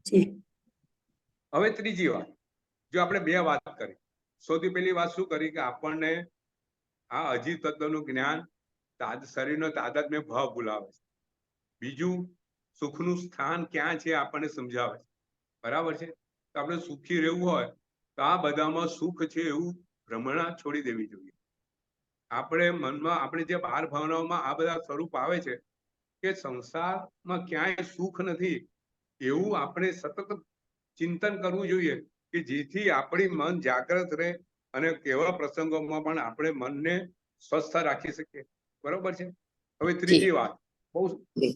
જી હવે ત્રીજી વાત, જો આપણે બે વાત કરી, સૌથી પહેલી વાત શું કરી કે આપણને આ અજીત તત્વનું જ્ઞાન શરીરનો તાદાત્મ્ય ભાવ બોલાવે છે. બીજું, સુખનું સ્થાન ક્યાં છે આપણને સમજાવે છે. બરાબર છે. તો આપણે સુખી રહેવું હોય તો આ બધામાં સુખ છે એવું ભ્રમણા છોડી દેવી જોઈએ. આપણે મનમાં, આપણે જે બાર ભાવનાઓમાં આ બધા સ્વરૂપ આવે છે કે સંસારમાં ક્યાંય સુખ નથી, એવું આપણે સતત ચિંતન કરવું જોઈએ કે જેથી આપણી મન જાગૃત રહે અને કેવા પ્રસંગોમાં પણ આપણે મનને સ્વસ્થ રાખી શકીએ. બરોબર છે. હવે ત્રીજી વાત,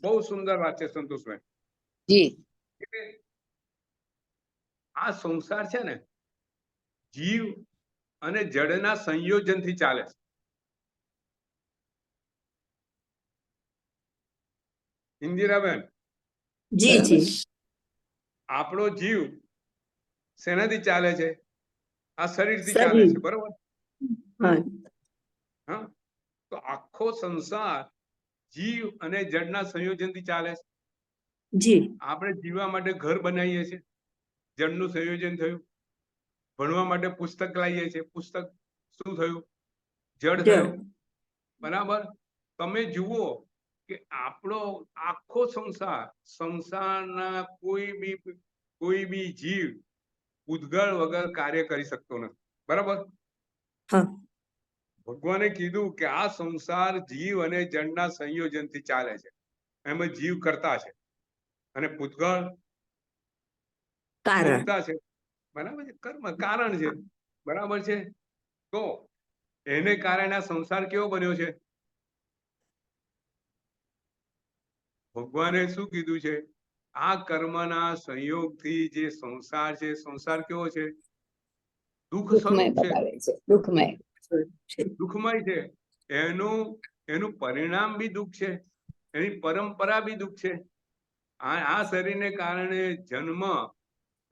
બહુ સુંદર વાત છે સંતોષભાઈ. જી આ સંસાર છે ને જીવ અને જડના સંયોજનથી ચાલે છે. ઇન્દિરાબેન, જી જી આપણો જીવ શેનાથી ચાલે છે? આ શરીરથી ચાલે શરીર. છે. બરોબર. હા હા, તો આખો સંસાર જીવ અને જડના સંયોજનથી ચાલે છે. જી આપણે જીવવા માટે ઘર બનાવીએ છીએ, જડનું સંયોજન થયું. ભણવા માટે પુસ્તક લાવીએ છીએ, પુસ્તક શું થયું? જડ થયું. બરાબર. તમે જુઓ કે આપણો આખો સંસારના કોઈ બી જીવ ઉદ્ગળ વગર કાર્ય કરી શકતો નથી. બરાબર. હા ભગવાને કીધું કે આ સંસાર જીવ અને જડના સંયોજનથી ચાલે છે. એમાં જીવ કરતા છે અને પૂતગળ કારણ ભોગતા છે. બરાબર છે. કર્મ કારણ છે. બરાબર છે. તો એને કારણે આ સંસાર કેવો બન્યો છે? ભગવાને શું કીધું છે? આ કર્મના સંયોગથી જે સંસાર છે, સંસાર કેવો છે? દુઃખ દુઃખમય સ્વરૂપ છે. બતાવે છે, દુઃખમય. દુઃખમય છે. એનું પરિણામ બી દુઃખ છે, એની પરંપરા બી દુઃખ છે. આ શરીરને કારણે જન્મ,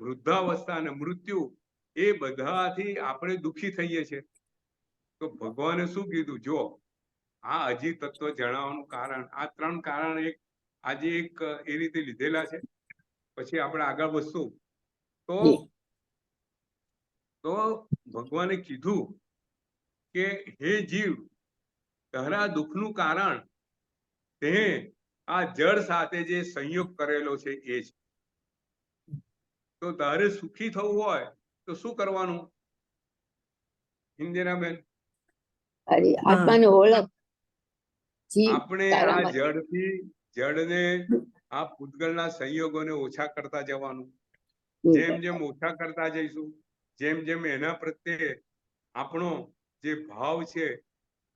વૃદ્ધાવસ્થા અને મૃત્યુ, એ બધાથી આપણે દુઃખી થઈએ છીએ. તો ભગવાને શું કીધું? જો આ અજીત તત્વ જણાવવાનું કારણ, આ ત્રણ કારણ આજે એ રીતે લીધેલા છે. પછી આપણે આગળ વધશું તો ભગવાને કીધું કે હે જીવ, તારા દુઃખનું કારણ તે આ જળ સાથે જે સંયોગ કરેલો છે એ છે. તો તારે સુખી થવું હોય તો શું કરવાનું ઇન્દિરાબેન? આત્માની ઓળખ. આપણે આ જડને, આ પૂતગળના સંયોગોને ઓછા કરતા જવાનું. જેમ જેમ ઓછા કરતા જઈશું, જેમ જેમ એના પ્રત્યે આપણો જે ભાવ છે,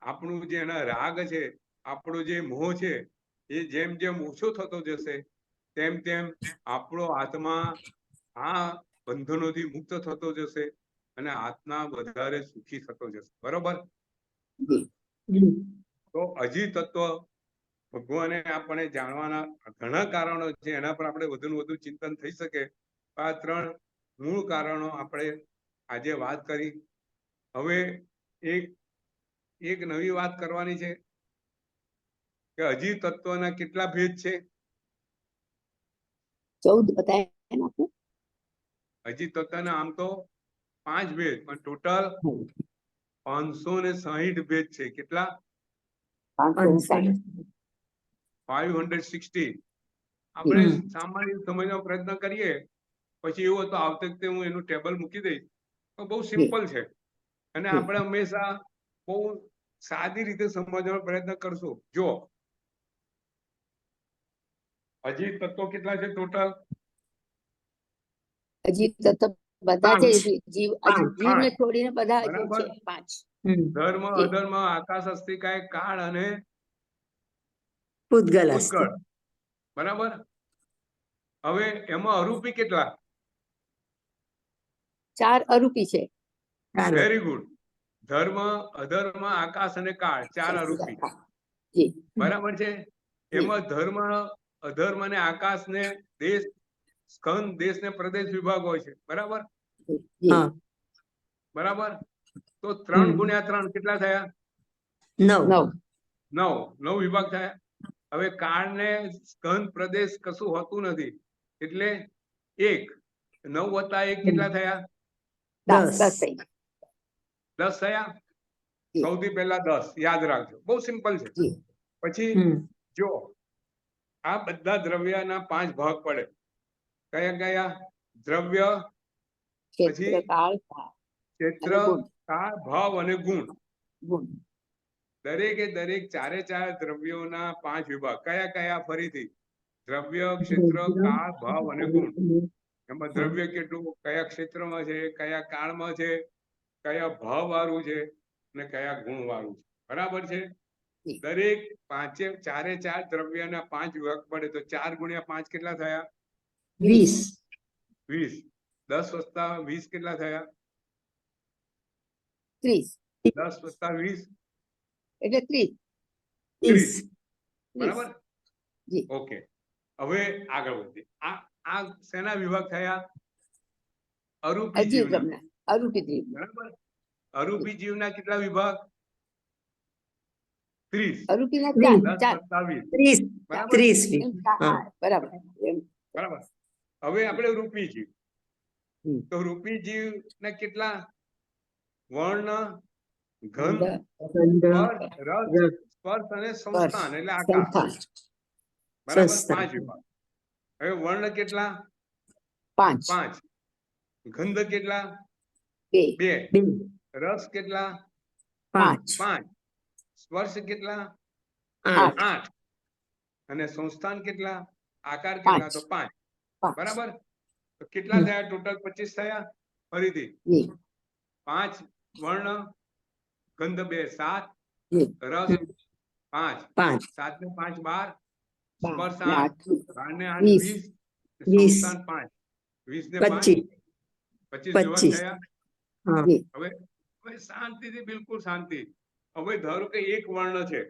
આપણું જે એના રાગ છે, આપણો જે મોહ છે, એ જેમ જેમ ઓછો થતો જશે તેમ તેમ આપણો આત્મા આ બંધનોથી મુક્ત થતો જશે અને આત્મા વધારે સુખી થતો જશે. બરોબર. તો અજીત તત્વ ભગવાને આપણે જાણવાના ઘણા કારણો છે, એના પર આપણે વધુ ને વધુ ચિંતન થઈ શકે. આ ત્રણ મૂળ કારણો આપણે આજે વાત કરી. હવે એક નવી વાત કરવાની છે કે અજીત તત્વના કેટલા ભેદ છે? 14 બતાવ્યા આપને. અજીત તત્વના આમ તો 5 ભેદ, પણ ટોટલ 560 ભેદ છે. કેટલા? 560. આપણે સામાન્ય સમજવાનો પ્રયત્ન કરીએ, પછી એવું હતું આવતે વખતે હું એનું ટેબલ મૂકી દઈશ. તો બહુ સિમ્પલ છે અને આપણે હંમેશા બહુ સાદી રીતે સમજવાનો પ્રયત્ન કરશું. જો અજીત તત્વો કેટલા છે ટોટલ? અજીત તત્વ બધા છે, જીવને છોડીને બધા અજીત બરાબર. છે. 5. ધર્મ, અધર્મ, આકાશ, અસ્તિકાય, કાળ અને પૂતગલ. બરાબર. હવે એમાં અરૂપી કેટલા? 4 અરૂપી છે. Very good. ધર્મ, અધર્મ, આકાશ અને કાળ, ચાર અરૂપી. જી બરાબર છે. એમાં ધર્મ, અધર્મ અને આકાશ ને દેશ, સ્કંદ, દેશ ને પ્રદેશ વિભાગ હોય છે. બરાબર જી હા બરાબર. તો 3 હમ. ગુણ્યા 3 કેટલા થયા? 9 9 વિભાગ થયા. હવે કાળ ને સ્કંદ, પ્રદેશ કશું હોતું નથી, એટલે 1. 9 વત્તા 1 કેટલા થયા? 10 થઈ 10 થયા. જી. સૌથી પહેલા 10 યાદ રાખજો, બહુ સિમ્પલ છે. જી પછી હમ જો આ બધા દ્રવ્યના 5 ભાગ પડે. કયા કયા? દ્રવ્ય, ક્ષેત્ર કાળ ક્ષેત્ર, અને ગુણ. કાળ, ભાવ અને ગુણ. ગુણ દરેકે દરેક ચારે ચાર દ્રવ્યોના 5 વિભાગ. કયા કયા? ફરીથી દ્રવ્ય, ક્ષેત્ર, કાળ, ભાવ અને ગુણ. એમાં દ્રવ્ય કેટલું, કયા ક્ષેત્રમાં છે, કયા કાળમાં છે, કયા ભાવ વાળું છે અને કયા ગુણ વાળું છે. બરાબર છે. દરેક ચારે ચાર દ્રવ્યના 5 વિભાગ પડે તો 4 ગુણ્યા 5 કેટલા થયા? 20 20. 10 વત્તા 20 કેટલા થયા? 30 10 વત્તા 20 એટલે 30. 30. બરાબર. જી ઓકે. હવે આગળ વધીએ. આ શેના વિભાગ થયા? અરૂપી અજીબ જીવના. તમને અરૂપી જીવ. બરાબર. અરૂપી જીવના કેટલા વિભાગ? 30. અરૂપીના 10 ચાર વત્તા 20. 30 બરાબર 30 એમ હા બરાબર એમ બરાબર. હવે આપણે રૂપી જીવ. હમ. તો રૂપી જીવ ને કેટલા? વર્ણ, ગંધ, ગંધ, રસ, સ્પર્શ અને સંસ્થાન એટલે આકાર. સંસ્થાન બરાબર. સંસ્થાન. 5 વિભાગ. હવે વર્ણ કેટલા? 5 5. ગંધ કેટલા? 2 2. રસ કેટલા? 5 5. સ્પર્શ કેટલા? 8 8. અને સંસ્થાન કેટલા? આકાર કેટલા? તો 5. 5 બરાબર. તો કેટલા થયા ટોટલ? 25 થયા. ફરીથી જી 5 વર્ણ, ગંધ 2 7, જી રસ 5, 5 7 ને 5 12, 12 સ્પર્શ ને 8, 8 12 ને 8 20 20, સંસ્થાન 5, 20 ને 5 25 25 વિભાગ 25 થયા. હા જી હવે શાંતિથી, બિલકુલ શાંતિ. હવે ધારો કે એક વર્ણ છે,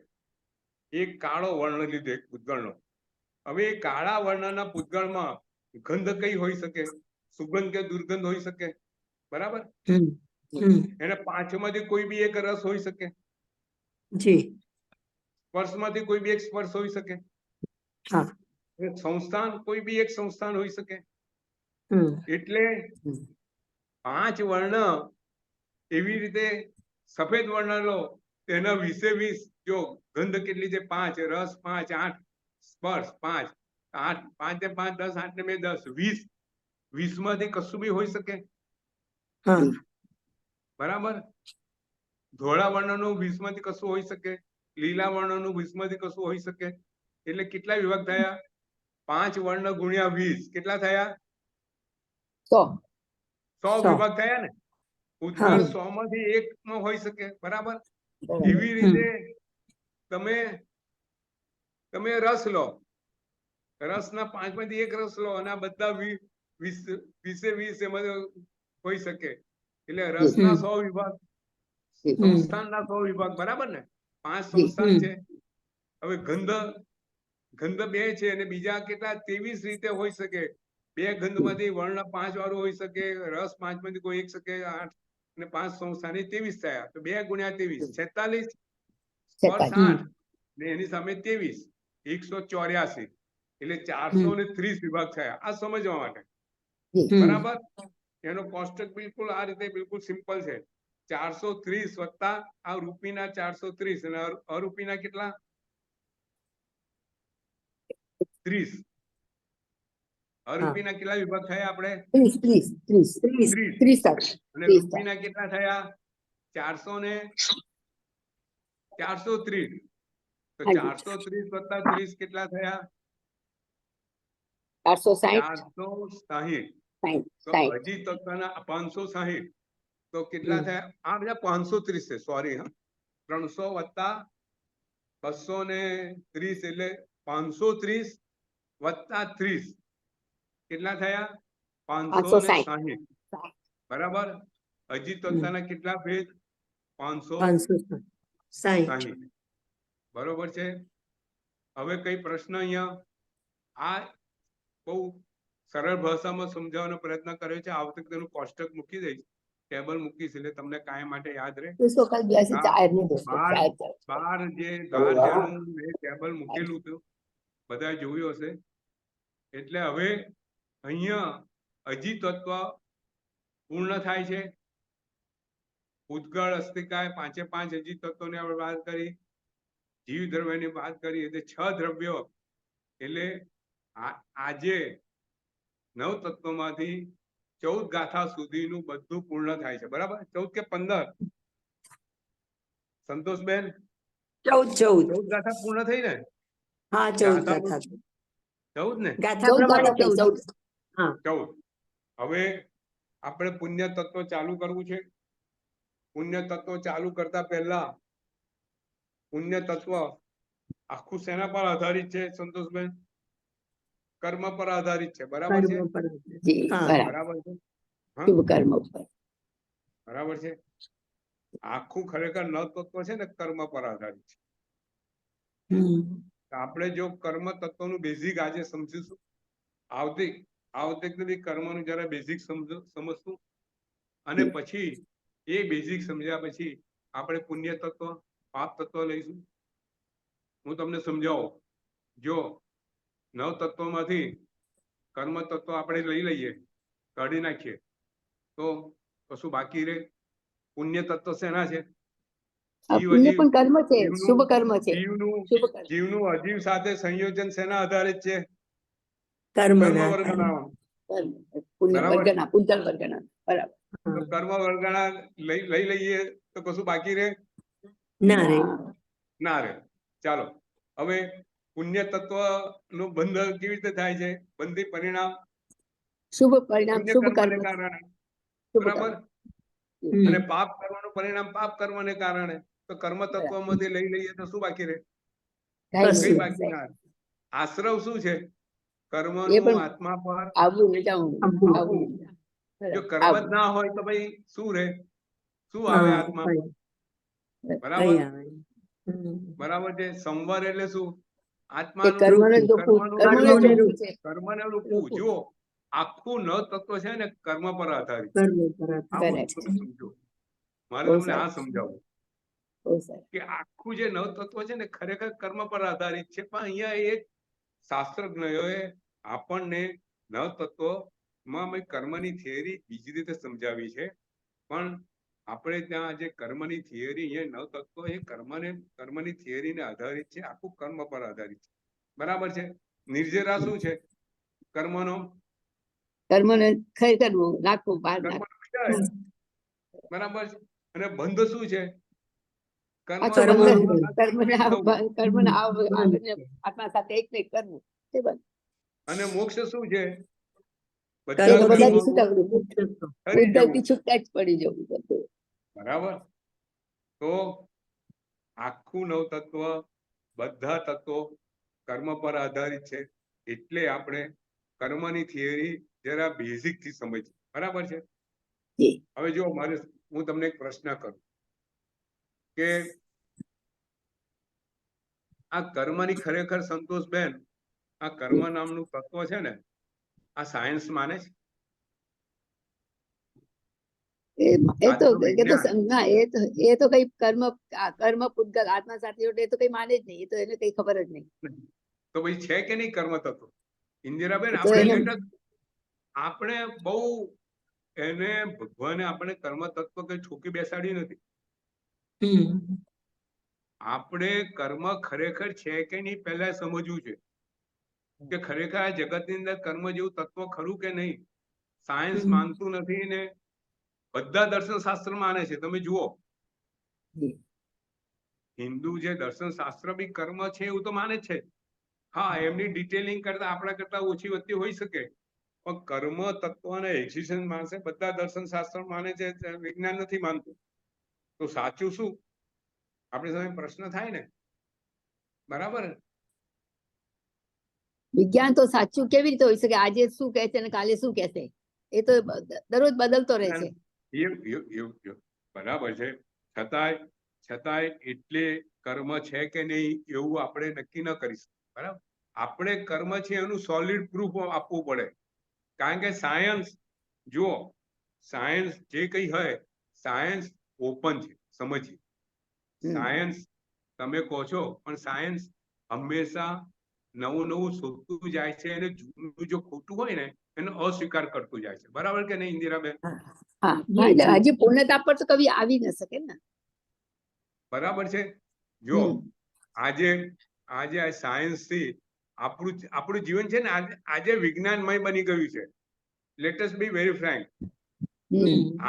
એક કાળો વર્ણ લીધો એક પૂતગળનો. હવે એ કાળા વર્ણના પૂતગળમાં ગંધ કઈ હોઈ શકે? સુગંધ કે દુર્ગંધ હોઈ શકે. બરાબર. હમ હમ એને 5 માંથી કોઈ બી એક રસ હોઈ શકે. જી સ્પર્શમાંથી કોઈ બી એક સ્પર્શ હોઈ શકે. હા સંસ્થાન કોઈ બી એક સંસ્થાન હોઈ શકે. હમ એટલે 5 વર્ણ એવી રીતે સફેદ વર્ણ લો તેના 20 જો ગંધ કેટલી છે? 5, રસ 5, 8, સ્પર્શ 5, 8, 5 ને 5 10, 8 ને 2 10, 20. 20 માંથી કશું બી હોઈ શકે. હા બરાબર. ધોળા વર્ણનું 20 માંથી કશું હોઈ શકે. લીલા વર્ણનું 20 માંથી કશું હોઈ શકે. એટલે કેટલા વિભાગ થયા? 5 વર્ણ ગુણ્યા 20 કેટલા થયા? 100 100 વિભાગ થયા ને. હા ઉદ્ગળ 100 માંથી એકમાં હોઈ શકે. બરાબર. બરાબર એવી રીતે તમે રસ લો, રસના 5 માંથી એક રસ લો અને આ બધા 20 એમાં હોઈ શકે. એટલે રસના 100 વિભાગ, જી સંસ્થાનના 100 વિભાગ. બરાબર ને. 5 જી સંસ્થાન છે. હવે ગંધ 2 છે અને બીજા કેટલા? 23 રીતે હોઈ શકે. 2 ગંધમાંથી વર્ણ 5 વાળું હોઈ શકે. રસ 5 માંથી કોઈ એક શકે. 8 અને 5 સંસ્થાન 23 થયા. તો 2 ગુણ્યા 23 46. સ્પર્શ 8 ને એની સામે 23 184. એટલે 430 વિભાગ થયા. આ સમજવા માટે. બરાબર. એનો કોષ્ટક બિલકુલ આ રીતે બિલકુલ સિમ્પલ છે. 430 વત્તા આ રૂપીના 430 અને અરૂપીના કેટલા? 30. અરૂપીના કેટલા વિભાગ થયા આપણે? 30 અને રૂપીના કેટલા થયા? 430. તો 430 વત્તા 30 કેટલા થયા? 460. તો હજી તત્વના 560. તો કેટલા થયા? આ બધા 530 છે. સોરી હા. 300 વત્તા 230 એટલે 530 વત્તા 30 કેટલા થયા? 560. બરાબર. હજી તત્વના કેટલા ભેદ? 560 560. બરોબર છે. હવે કઈ પ્રશ્ન અહીંયા? આ બહુ સરળ ભાષામાં સમજાવવાનો પ્રયત્ન કર્યો છે. આ વખતે તેનું કોષ્ટક મૂકી દઈશ, ટેબલ મૂકીશ, એટલે તમને કાયમ માટે યાદ રહે. उसको कल जैसे हाँ, चाय नहीं दोस्तों बार चाय चाय બાર જે ધારજાનું મેં ટેબલ મૂકેલું હતું, બધા જોયું હશે. એટલે હવે અહીંયા અજી તત્વ પૂર્ણ થાય છે. ઉદ્ગળ અસ્તિકાય 5 અજી તત્વોની આપણે વાત કરી, જીવ દ્રવ્યની વાત કરી, એટલે 6 દ્રવ્યો. એટલે આજે 9 તત્વોમાંથી 14 ગાથા સુધીનું બધું પૂર્ણ થાય છે. બરાબર? 14 કે 15? સંતોષબેન, 14 ગાથા પૂર્ણ થઈ ને? હા 14 ગાથા 14 ને? ગાથા પ્રમાણે 14. 14. હવે આપણે પુણ્ય તત્વ ચાલુ કરવું છે. પુણ્ય તત્વ ચાલુ કરતા પહેલા પુણ્ય તત્વ આખું શેના પર આધારિત છે સંતોષબેન? કર્મ પર આધારિત છે. બરાબર છે? કર્મ પર. जी हाँ। बराबर બરાબર છે. शुभ कर्म पर બરાબર છે. આખું ખરેખર 9 તત્વ છે ને કર્મ પર આધારિત છે. આપણે જો કર્મ તત્વનું બેઝિક આજે સમજીશું, આવતી કર્મનું જરા બેઝિક સમજશું, અને પછી એ બેઝિક સમજ્યા પછી આપણે પુણ્ય તત્વ, પાપ તત્વ લઈશું. હું તમને સમજાવું. જો 9 તત્વોમાંથી કર્મ તત્વ આપણે લઈ લઈએ, કાઢી નાખીએ, તો કશું બાકી રહે? પુણ્ય તત્વ શેના છે? पुण्य पण कर्म છે, શુભ કર્મ છે. જીવનું અજીવ સાથે સંયોજન શેના આધારિત છે? કર્મ કર્મ વર્ગણા. પુણ્ય બરાબર. વર્ગના પુંજલ વર્ગના બરાબર તો કર્મ વર્ગણા લઈ લઈએ તો કશું બાકી રહે? ના રે. ના રહે. ચાલો, હવે પુણ્ય તત્વ નું બંધ કેવી રીતે થાય છે? બંધી પરિણામ શુભ પરિણામ પુણ્ય શુભ કર્મને કર્મ કારણે. શુભ બરાબર? કર્મ અને પાપ કરવાનું પરિણામ પાપ કર્મને કારણે. તો કર્મ તત્વમાંથી લઈ લઈએ તો શું બાકી રહે? કઈ બાકી ના રહે. આશ્રવ શું છે? એ કર્મનું પણ આત્મા પર આવું ને જાવું આવું. આવું જો કર્મ જ ના હોય તો ભાઈ શું રહે? શું આવે આત્મા? બરાબર? કઈ આવે. બરાબર છે. સંવર એટલે શું? એ આત્માનું કર્મને રોકવું. રોકવું કર્મને કર્મને રોકવું. રોકવું છે કર્મને રોકવું. જો આખું 9 તત્વ છે ને કર્મ પર આધારિત. કર્મ પર આ આધારિત. વસ્તુ સમજો. મારે બહુ તમને આ સરસ. સમજાવવું બહુ સરસ. કે આખું જે 9 તત્વ છે ને ખરેખર કર્મ પર આધારિત છે. પણ અહીંયા એક શાસ્ત્રજ્ઞોએ આપણને 9 તત્વમાં કર્મની થિયરી બીજી રીતે સમજાવી છે. પણ આપણે ત્યાં જે કર્મની થિયરી, અહીંયા 9 તત્વો એ કર્મની થિયરીને આધારિત છે. આખું કર્મ પર આધારિત છે. બરાબર છે? નિર્જરા શું છે? કર્મનો કર્મને ખરી કરવું નાખવું બહાર કર્મ નાખવું બરાબર છે. અને બંધ શું છે? પાછો કર્મ કર્મને આત્મા સાથે એક ને એક કરવું તે બંધ. અને મોક્ષ શું છે? એ બધા તો બધાથી કર્મો છૂટા પડવું. કરી જવું. ઉદ્ધવથી છૂટા જ પડી જવું બધું. બરાબર? તો આખું 9 તત્વ, બધા તત્વો કર્મ પર આધારિત છે. એટલે આપણે કર્મની થિયરી જરા બેઝિક થી સમજીએ. બરાબર છે? જી. હવે જો હું તમને એક પ્રશ્ન કરું કે આ કર્મની ખરેખર સંતોષબેન, આ કર્મ નામનું તત્વ છે ને, આ સાયન્સ માને છે? એ તો વિજ્ઞાન. ના એ તો કઈ કર્મ પૂતગલ આત્મા સાથે જોડે એ તો કઈ માને જ નહીં. એ તો એને કઈ ખબર જ નહીં. તો ભાઈ છે કે નહીં કર્મ તત્વ? ઇન્દિરાબેન, તો આપણે એને- આપણે બહુ એને ભગવાને આપણે કર્મ તત્વ કઈ ઠોકી બેસાડી નથી. આપણે કર્મ ખરેખર છે કે નહીં પહેલા સમજવું છે કે ખરેખર આ જગતની અંદર કર્મ જેવું તત્વ ખરું કે નહીં. સાયન્સ માનતું નથી ને બધા દર્શન શાસ્ત્ર માને છે. તમે જુઓ, હિન્દુ જે દર્શન શાસ્ત્ર બી કર્મ છે એવું તો માને છે. હા, એમની ડિટેલિંગ કરતા આપણા કરતા ઓછી વધતી હોઈ શકે, પણ કર્મ તત્વને એક્ઝિસ્ટન્સ માનશે. બધા દર્શન શાસ્ત્ર માને છે, વિજ્ઞાન નથી માનતું. તો સાચું શું? આપણી સામે પ્રશ્ન થાય ને. બરાબર? વિજ્ઞાન તો સાચું કેવી રીતે હોઈ શકે? આજે શું કહે છે અને કાલે શું કહેશે? એ તો દરરોજ બદલતો રહે છે. બરાબર છે. છતાંય એટલે કર્મ છે કે નહીં એવું આપણે નક્કી ન કરી શકીએ. બરાબર, આપણે કર્મ છે એનું સોલિડ પ્રૂફ આપવું પડે. કારણ કે સાયન્સ, જુઓ, સાયન્સ જે કઈ હોય, સાયન્સ ઓપન છે, સમજીએ. સાયન્સ તમે કહો છો, પણ સાયન્સ હંમેશા નવું નવું શોધતું જાય છે, અને જૂનું જો ખોટું હોય ને એનો અસ્વીકાર કરતું જાય છે. બરાબર કે નહીં ઇન્દિરાબેન? હા, એટલે હજી પૂર્ણતા પર તો કવિ આવી ન શકે ને. બરાબર છે. જો આજે આ સાયન્સ થી આપણું જીવન છે ને આજે વિજ્ઞાનમય બની ગયું છે. Let us be very Frank.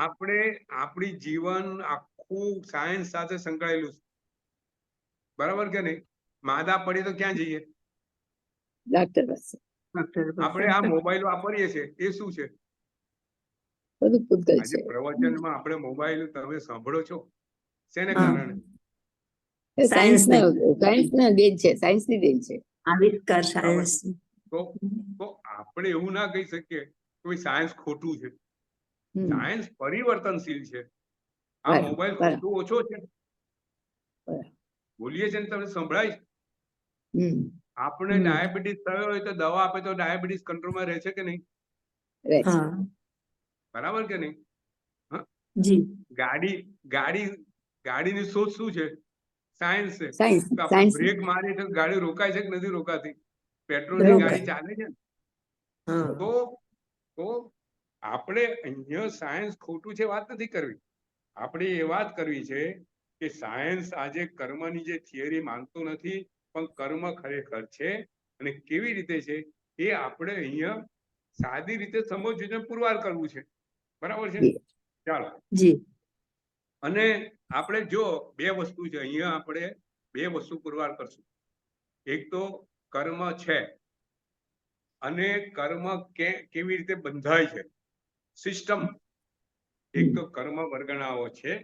આપણી જીવન આખું સાયન્સ સાથે સંકળાયેલું છે. બરાબર કે નહીં? માદા પડી તો ક્યાં જઈએ? ડોક્ટર પાસે. આપણે આ મોબાઈલ વાપરીએ છીએ, એ શું છે? બધું પૂતગલ આજે છે. પ્રવચનમાં આપણે મોબાઈલ તમે સાંભળો છો, શેને હા. કારણે? સાયન્સના દેન છે, સાયન્સની દેન છે. આવિષ્કાર સાયન્સ. તો આપણે એવું ના કહી શકીએ કે સાયન્સ ખોટું છે. સાયન્સ પરિવર્તનશીલ છે. આ બરાબર, મોબાઈલ બરાબર. ખોટું ઓછો છે. બોલીએ છે ને તમને સંભળાય છે? આપણે ડાયાબિટીસ થયો હોય તો દવા આપે તો ડાયાબિટીસ કંટ્રોલમાં રહે છે કે નહીં? રહે છે. હા બરાબર કે નહીં? જી. ગાડીની શોધ શું છે? સાયન્સ છે. સાયન્સ, તો આપણે સાયન્સ. બ્રેક મારીએ તો ગાડી રોકાય છે કે નથી રોકાતી? પેટ્રોલની રોકાય. ગાડી ચાલે છે ને? હા તો આપણે અહીંયા સાયન્સ ખોટું છે વાત નથી કરવી. આપણે એ વાત કરવી છે કે સાયન્સ આજે કર્મની જે થિયરી માનતું નથી, પણ કર્મ ખરેખર છે અને કેવી રીતે છે એ આપણે અહીંયા સાદી રીતે સમજવું છે, પુરવાર કરવું છે. બરાબર છે? ચાલો. જી. અને આપણે જો બે વસ્તુ છે અહીંયા, આપણે બે વસ્તુ પુરવાર કરશું. એક તો કર્મ છે અને કર્મ કેવી રીતે બંધાય છે, સિસ્ટમ. એક તો કર્મ વર્ગણાઓ છે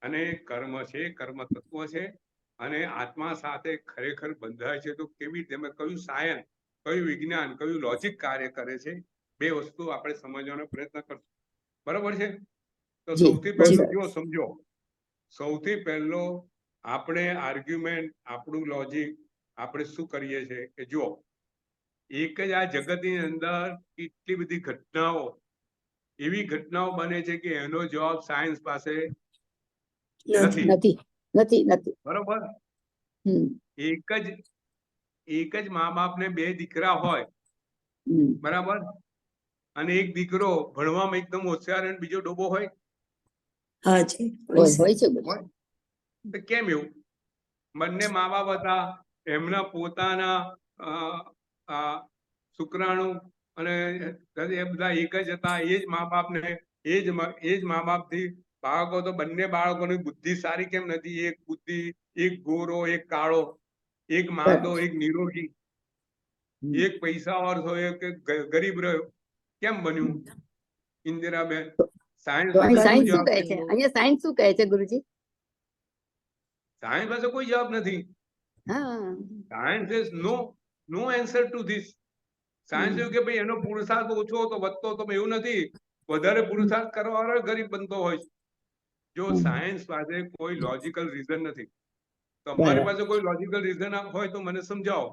અને કર્મ છે, કર્મ તત્વ છે, અને આત્મા સાથે ખરેખર બંધાય છે તો કેવી રીતે, મેં કયું સાયન્સ, કયું વિજ્ઞાન, કયું લોજિક કાર્ય કરે છે, બે વસ્તુ આપણે સમજવાનો પ્રયત્ન કરશું. બરાબર છે? તો સૌથી પહેલું જો સમજો, સૌથી પહેલો આપણે આર્ગ્યુમેન્ટ, આપણું લોજિક આપણે શું કરીએ છીએ કે જો એક જ આ જગતની અંદર કેટલી બધી ઘટનાઓ, એવી ઘટનાઓ બને છે કે એનો જવાબ સાયન્સ પાસે નથી. બરોબર? એક જ મા બાપને બે દીકરા હોય, બરાબર, અને એક દીકરો ભણવામાં એકદમ હોશિયાર અને બીજો ડોબો હોય, હોય છે. તો કેમ એવું? બંને મા બાપ હતા, એમના પોતાના શુક્રાણુ અને એ બધા એક જ હતા. એ જ મા બાપને એ જ મા બાપથી બાળકો, તો બંને બાળકોની બુદ્ધિ સારી કેમ નથી? એક બુદ્ધિ, એક ગોરો, એક કાળો, એક માંદો, એક નિરોગી, એક પૈસાવાળો થયો, એક ગરીબ રહ્યો. કેમ બન્યું ઇન્દિરાબેન? સાયન્સ સાયન્સ શું કહે છે અહીંયા? સાયન્સ શું કહે છે ગુરુજી? સાયન્સ પાસે કોઈ જવાબ નથી. Science is no answer to this. Science એવું કે ભાઈ એનો પુરુષાર્થ ઓછો તો વધતો, તો એવું નથી. વધારે પુરુષાર્થ કરવાવાળો ગરીબ બનતો હોય છે. જો સાયન્સ પાસે કોઈ લોજિકલ રીઝન નથી, તમારી પાસે કોઈ લોજિકલ રીઝન હોય તો મને સમજાવો.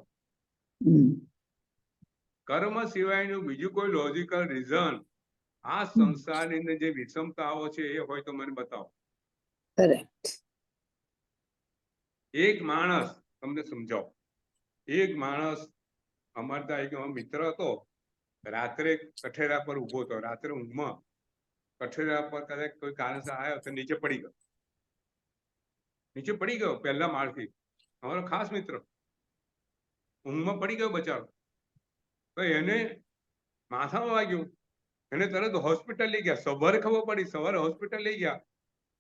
કર્મ સિવાયનું બીજું કોઈ લોજિકલ રીઝન આ સંસારની અંદર જે વિષમતાઓ છે એ હોય તો મને બતાવો. એક માણસ, તમને સમજાવો, એક માણસ, અમારે ત્યાં એક મિત્ર હતો, રાત્રે કઠેરા પર ઉભો હતો, રાત્રે ઊંઘમાં કઠેરા પર કદાચ કોઈ કારણસર આવ્યો તો નીચે પડી ગયો પહેલા માળથી. અમારો ખાસ મિત્ર ઊંઘમાં પડી ગયો બચારો. તો એને માથામાં વાગ્યું, એને તરત હોસ્પિટલ લઈ ગયા. સવારે ખબર પડી, સવારે હોસ્પિટલ લઈ ગયા,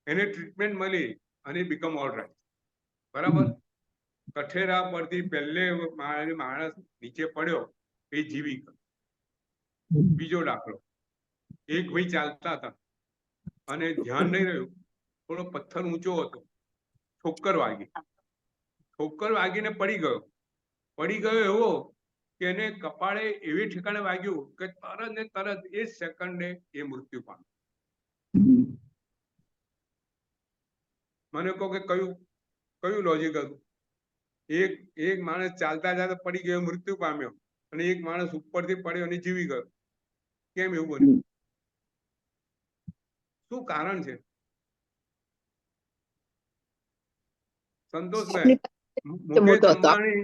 એને ટ્રીટમેન્ટ મળી અને બીકમ ઓલ રાઈટ. બરાબર? કઠેરા પરથી પહેલે માણસ નીચે પડ્યો એ જીવી ગયો. બીજો દાખલો, એક ભાઈ ચાલતા હતા અને ધ્યાન નહીં રહ્યું, થોડો પથ્થર ઊંચો હતો, ઠોક્કર વાગીને પડી ગયો એવો કે એને કપાળે એવી ઠેકાણે વાગ્યું કે તરત ને તરત એ જ સેકન્ડે એ મૃત્યુ પામ્યો. મને કહો કે કયું લોજિક હતું? એક માણસ ચાલતા ચાલતા પડી ગયો, મૃત્યુ પામ્યો, અને એક માણસ ઉપરથી પડ્યો અને જીવી ગયો. કેમ એવું બન્યું? શું કારણ છે? સંતોષભાઈ, મુકેશ અંબાણી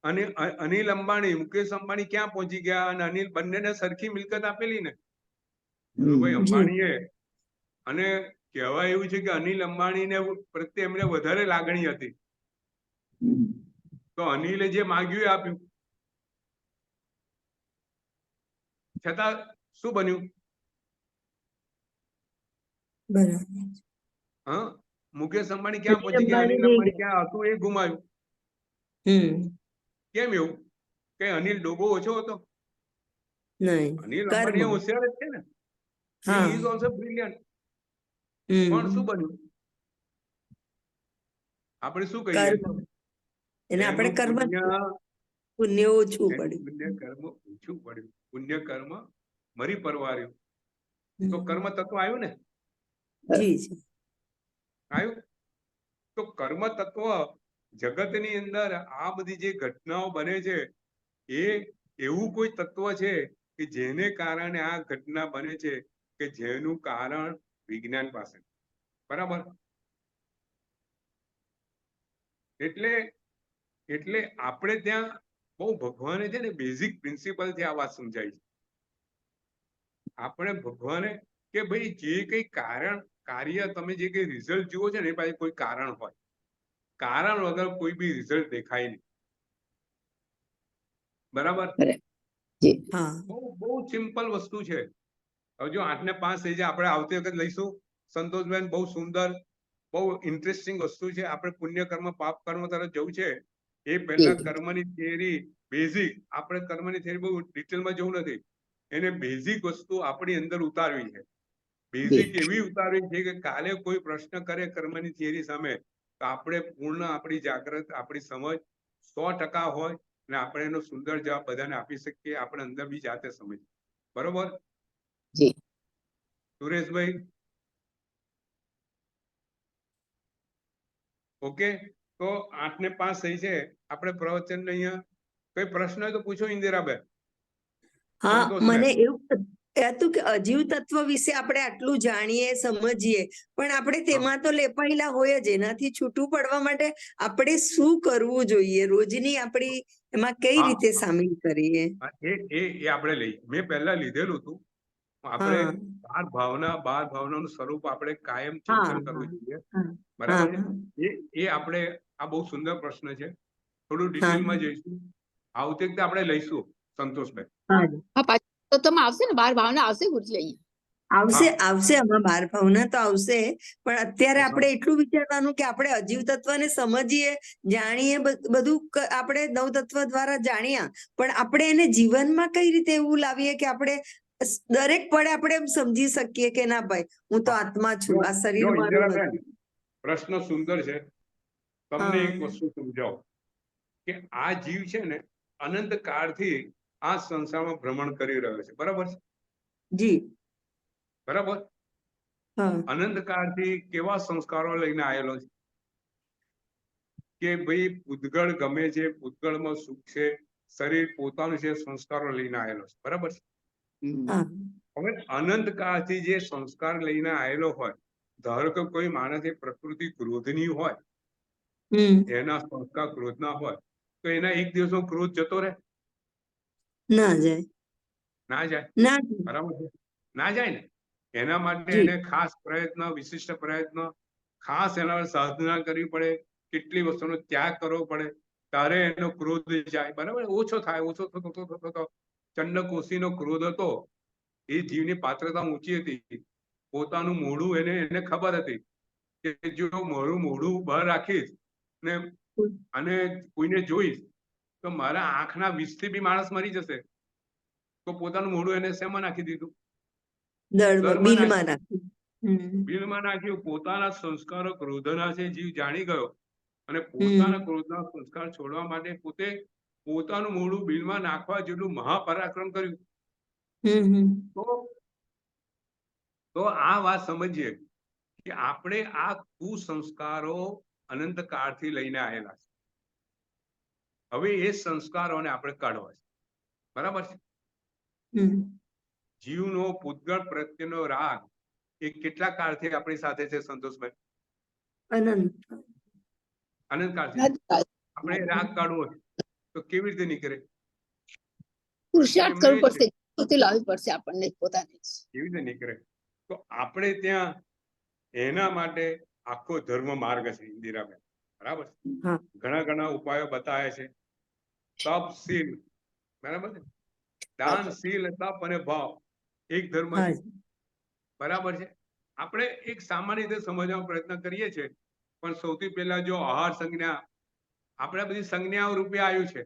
અને અનિલ અંબાણી, મુકેશ અંબાણી ક્યાં પહોંચી ગયા? અને અનિલ બંનેને સરખી મિલકત આપેલી ને ધીરુભાઈ અંબાણીએ. અને કહેવાય એવું છે કે અનિલ અંબાણીને પ્રત્યે એમને વધારે લાગણી હતી, તો અનિલે જે માંગ્યું એ આપ્યું. છતાં શું બન્યું? બરાબર. હા, મુકેશ અંબાણી ક્યાં પહોંચી ગયા? અંબાણી અનિલ રહી અંબાણી ગયા. ક્યાં હતું એ ગુમાવ્યું. કેમ એવું? કે અનિલ ડોબો ઓછો હતો? નહીં, અનિલ કર્મ. અંબાણી હોશિયાર જ છે ને, હા. He is also brilliant. પણ શું બન્યું? આપણે શું કહીએ? કર્મ. એને આપણે એનું કર્મ પુણ્ય ઓછું પડ્યું. પુણ્ય કર્મ ઓછું પડ્યું, પુણ્ય કર્મ મરી પરવાર્યું. તો કર્મ તત્વ આવ્યું ને? જી જી. આવ્યું. તો કર્મ તત્વ જગતની અંદર આ બધી જે ઘટનાઓ બને છે, એ એવું કોઈ તત્વ છે કે જેને કારણે આ ઘટના બને છે, કે જેનું કારણ વિજ્ઞાન પાસે. બરાબર? એટલે આપણે ત્યાં બહુ ભગવાને છે ને બેઝિક પ્રિન્સિપલથી આ વાત સમજાય છે. આપણે ભગવાને કે ભાઈ જે કઈ કાર્ય તમે જે કઈ રિઝલ્ટ જુઓ છો ને, એ પાસે કોઈ કારણ હોય. કારણ વગર કોઈ બી રિઝલ્ટ દેખાય નહીં. બરાબર? બહુ સિમ્પલ વસ્તુ છે. હવે જો 8 ને 5 થઈ જાય, આપણે આવતી વખત લઈશું. સંતોષબેન, બહુ સુંદર, બહુ ઇન્ટરેસ્ટિંગ વસ્તુ છે. આપણે પુણ્ય કર્મ પાપ કર્મ તરફ જવું છે. એ પહેલા કર્મની થિયરી બેઝિક, આપણે કર્મની થિયરી બહુ ડિટેલમાં જવું નથી. એને બેઝિક વસ્તુ આપણી અંદર ઉતારવી છે. બેઝિક એવી ઉતારવી છે કે કાલે કોઈ પ્રશ્ન કરે કર્મની થિયરી સામે, તો આપણે પૂર્ણ આપણી જાગૃત, આપણી સમજ 100% હોય, અને આપણે એનો સુંદર જવાબ બધાને આપી શકીએ. આપણે અંદર બી જાતે સમજ. બરોબર? જી સુરેશભાઈ, ઓકે. તો 8 ને 5 થઈ છે. આપણે પ્રવચન અહીંયા કોઈ પ્રશ્ન હોય તો પૂછો ઇન્દિરાબેન. હા, મને એવું હતું કે અજીવ તત્વ વિશે આપણે આટલું જાણીએ સમજીએ, પણ આપણે તેમાં તો લેપાયેલા હોય જ. એનાથી છૂટું પડવા માટે આપણે શું કરવું જોઈએ? રોજની આપણી એમાં કઈ રીતે સામેલ કરીએ? એ આપણે લઈ, મેં પહેલા લીધેલું હતું. આપણે બાર ભાવનાનું સ્વરૂપ આપણે કાયમ ચિંતન કરવું જોઈએ. બરાબર છે? એ આપણે, આ બહુ સુંદર પ્રશ્ન છે. થોડું ડિટેલમાં જઈશું. આવતી વખતે આપણે લઈશું. સંતોષભાઈ, હા, પાછું તો આવશે ને, 12 ભાવના આવશે ગુરુજી અહીંયા. આવશે આમાં 12 ભાવના તો આવશે, પણ અત્યારે આપણે એટલું વિચારવાનું કે આપણે અજીવ તત્વને સમજીએ, જાણીએ, બધું આપણે નવ તત્વ દ્વારા જાણ્યા, પણ આપણે એને જીવનમાં કઈ રીતે એવું લાવીએ કે આપણે દરેક પળે આપણે એમ સમજી શકીએ કે ના ભાઈ, હું તો આત્મા છું, આ શરીર મારું નથી. પ્રશ્ન સુંદર છે. તમને એક વસ્તુ સમજાવો કે આ જીવ છે ને, અનંત કાળથી આ સંસારમાં ભ્રમણ કરી રહ્યો છે. બરાબર છે? જી. બરાબર. અનંત કાળથી કેવા સંસ્કારો લઈને આવેલો છે કે ભાઈ પૂતગળ ગમે છે, પૂતગળમાં સુખ છે, શરીર પોતાનું છે, સંસ્કારો લઈને આવેલો છે. બરાબર છે? હવે અનંત કાળથી જે સંસ્કાર લઈને આવેલો હોય, ધારો કે કોઈ માણસ પ્રકૃતિ ક્રોધની હોય, એના સંસ્કાર ક્રોધના હોય, તો એના એક દિવસનો ક્રોધ જતો રહે? ના જાય. બરાબર છે? ના જાય ને. એના માટે એને ખાસ પ્રયત્ન, વિશિષ્ટ પ્રયત્ન, ખાસ એના સાધના કરવી પડે, કેટલી વસ્તુનો ત્યાગ કરવો પડે, ત્યારે એનો ક્રોધ જાય. બરાબર? ઓછો થાય, ઓછો થતો. ચંડકોશીનો ક્રોધ હતો, એ જીવની પાત્રતા ઊંચી હતી. પોતાનું મોઢું એને ખબર હતી કે જો મારું મોઢું બહાર રાખીશ ને અને કોઈને જોઈશ તો મારા આંખના 20 થી બી માણસ મરી જશે. તો પોતાનું મોઢું એને શેમાં નાખી દીધું? બિલમાં નાખ્યું. પોતાના સંસ્કારો ક્રોધના છે જીવ જાણી ગયો, અને પોતાના ક્રોધના સંસ્કાર છોડવા માટે પોતે પોતાનું મોઢું બિલમાં નાખવા જેટલું મહાપરાક્રમ કર્યું. તો આ વાત સમજીએ કે આપણે આ કુસંસ્કારો અનંત કાળથી લઈને આવેલા છે. હવે એ સંસ્કારોને આપણે કાઢવા છે. બરાબર છે. જીવનો પૂતગળ પ્રત્યેનો રાગ એ કેટલા કાળથી આપણી સાથે છે સંતોષભાઈ? અનંત કાળથી. આપણે રાગ કાઢવો તો કેવી રીતે નીકળે? પુરુષાર્થ કરવું પડશે, જાગૃતિ લાવવી પડશે આપણને પોતાને. કેવી રીતે નીકળે? તો આપણે ત્યાં એના માટે આખો ધર્મ માર્ગ છે ઇન્દિરાબેન. બરાબર છે. ઘણા ઘણા ઉપાયો બતાવે છે. તપ, શીલ, બરાબર છે. દાન, શીલ, તપ અને ભાવ એક ધર્મ છે. બરાબર છે. આપણે એક સામાન્ય રીતે સમજવાનો પ્રયત્ન કરીએ છીએ, પણ સૌથી પહેલા જો આહાર સંજ્ઞા, આપણે બધી સંજ્ઞાઓ રૂપે આવ્યું છે.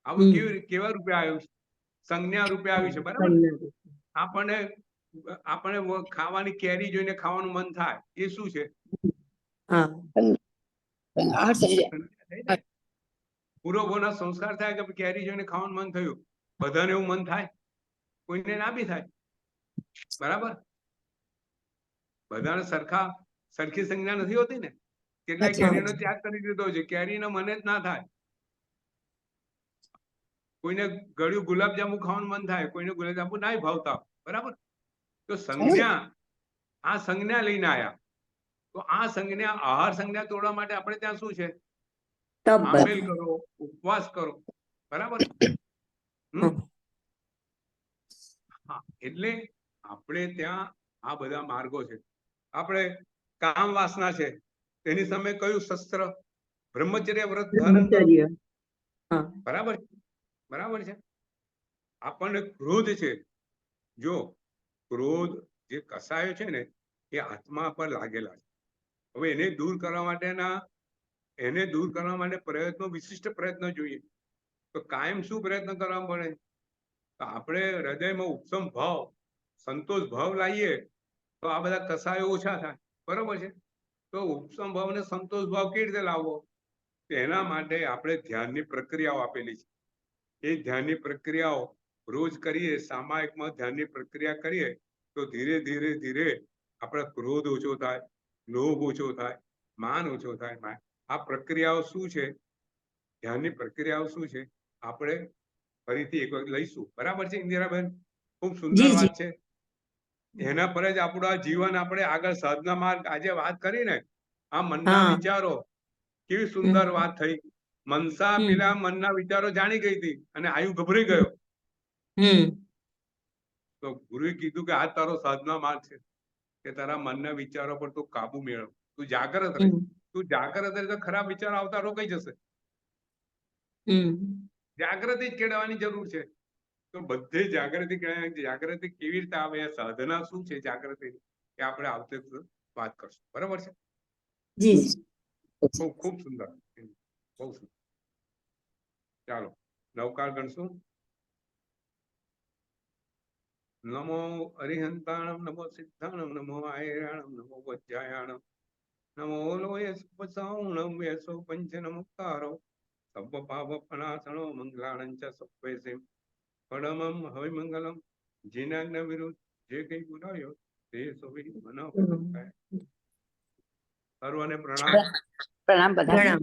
આવું કેવા રૂપે આવ્યું છે? સંજ્ઞા રૂપે આવ્યું છે. બરાબર. આપણને ખાવાની કેરી જોઈને ખાવાનું મન થાય, એ શું છે? પૂર્વભોના સંસ્કાર થાય કે કેરી જોઈને ખાવાનું મન થયું. બધાને એવું મન થાય? કોઈને ના બી થાય. બરાબર. બધાને સરખી સંજ્ઞા નથી હોતી ને. કેટલાય કેરીનો ત્યાગ કરી દીધો છે. કેરીનો મને જ ના થાય. કોઈને ગળ્યું ગુલાબજાંબુ ખાવાનું મન થાય, કોઈને ગુલાબજાંબુ ના ભાવતા. બરાબર. તો આ સંજ્ઞા લઈને આયા. તો આ સંજ્ઞા, આહાર સંજ્ઞા તોડવા માટે આપણે ત્યાં શું છે? આમેલ કરો, ઉપવાસ કરો. બરાબર. હા, એટલે આપણે ત્યાં આ બધા માર્ગો છે. આપણે કામ વાસના છે, તેની સામે કયું શસ્ત્ર? બ્રહ્મચર્ય વ્રત ધારણ કરો. બરાબર. બરાબર છે. આપણને ક્રોધ છે, જો ક્રોધ જે કસાયો છે ને, એ આત્મા પર લાગેલા છે. હવે એને દૂર કરવા માટે પ્રયત્નો, વિશિષ્ટ પ્રયત્નો જોઈએ. તો કાયમ શું પ્રયત્ન કરવા પડે? તો આપણે હૃદયમાં ઉપસમ ભાવ, સંતોષ ભાવ લાવીએ તો આ બધા કસાયો ઓછા થાય. બરોબર છે. તો ઉપસમ ભાવ અને સંતોષ ભાવ કેવી રીતે લાવવો? એના માટે આપણે ધ્યાનની પ્રક્રિયાઓ આપેલી છે. એ ધ્યાનની પ્રક્રિયાઓ રોજ કરીએ, સામાયિકમાં ધ્યાનની પ્રક્રિયા કરીએ તો ધીરે ધીરે ધીરે આપણા ક્રોધ ઓછો થાય, લોભ ઓછો થાય, માન ઓછો થાય. આ પ્રક્રિયાઓ શું છે? ધ્યાનની પ્રક્રિયાઓ શું છે? આપણે ફરીથી એક વખત લઈશું. બરાબર છે ઇન્દિરાબેન? ખૂબ સુંદર વાત છે. એના પર જ આપણું આ જીવન, આપણે આગળ સાધના માર્ગ, આજે વાત કરીને આ મનના વિચારો, કેવી સુંદર વાત થઈ. મનસા પેલા મનના વિચારો જાણી ગઈ હતી અને આયુ ગભરાઈ ગયો. તો ગુરુએ કીધું કે આ તારો સાધના માર્ગ છે, કે તારા મનના વિચારો પર તું કાબુ મેળવ, તું જાગૃત રહે. તું જાગૃત રહે તો ખરાબ વિચારો આવતા રોકાઈ જશે. જાગૃતિ જ કેળવવાની જરૂર છે. તો બધે જાગૃતિ કેળવવાની. જાગૃતિ કેવી રીતે આવે, સાધના શું છે જાગૃતિ, એ આપણે આવતી વાત કરશું. બરાબર છે. ખૂબ સુંદર, બહુ સુંદર. ચાલો નવકાર ગણશું. નમો અરિહંતાણમ, નમો સિદ્ધાણમ, નમો આયરાણમ, નમો વજ્જાયાણમ, નમો લોય સ્પસાણમ, યસો પંચ નમસ્કારો, સબ્બ પાપ પનાસણો, મંગલાણં ચ સપ્પેસિમ, પડમમ હવિ મંગલમ. જીનાજ્ઞા વિરુદ્ધ જે કઈ બોલાયો તે સભી મનો. સર્વને પ્રણામ. પ્રણામ બધા. પ્રણામ.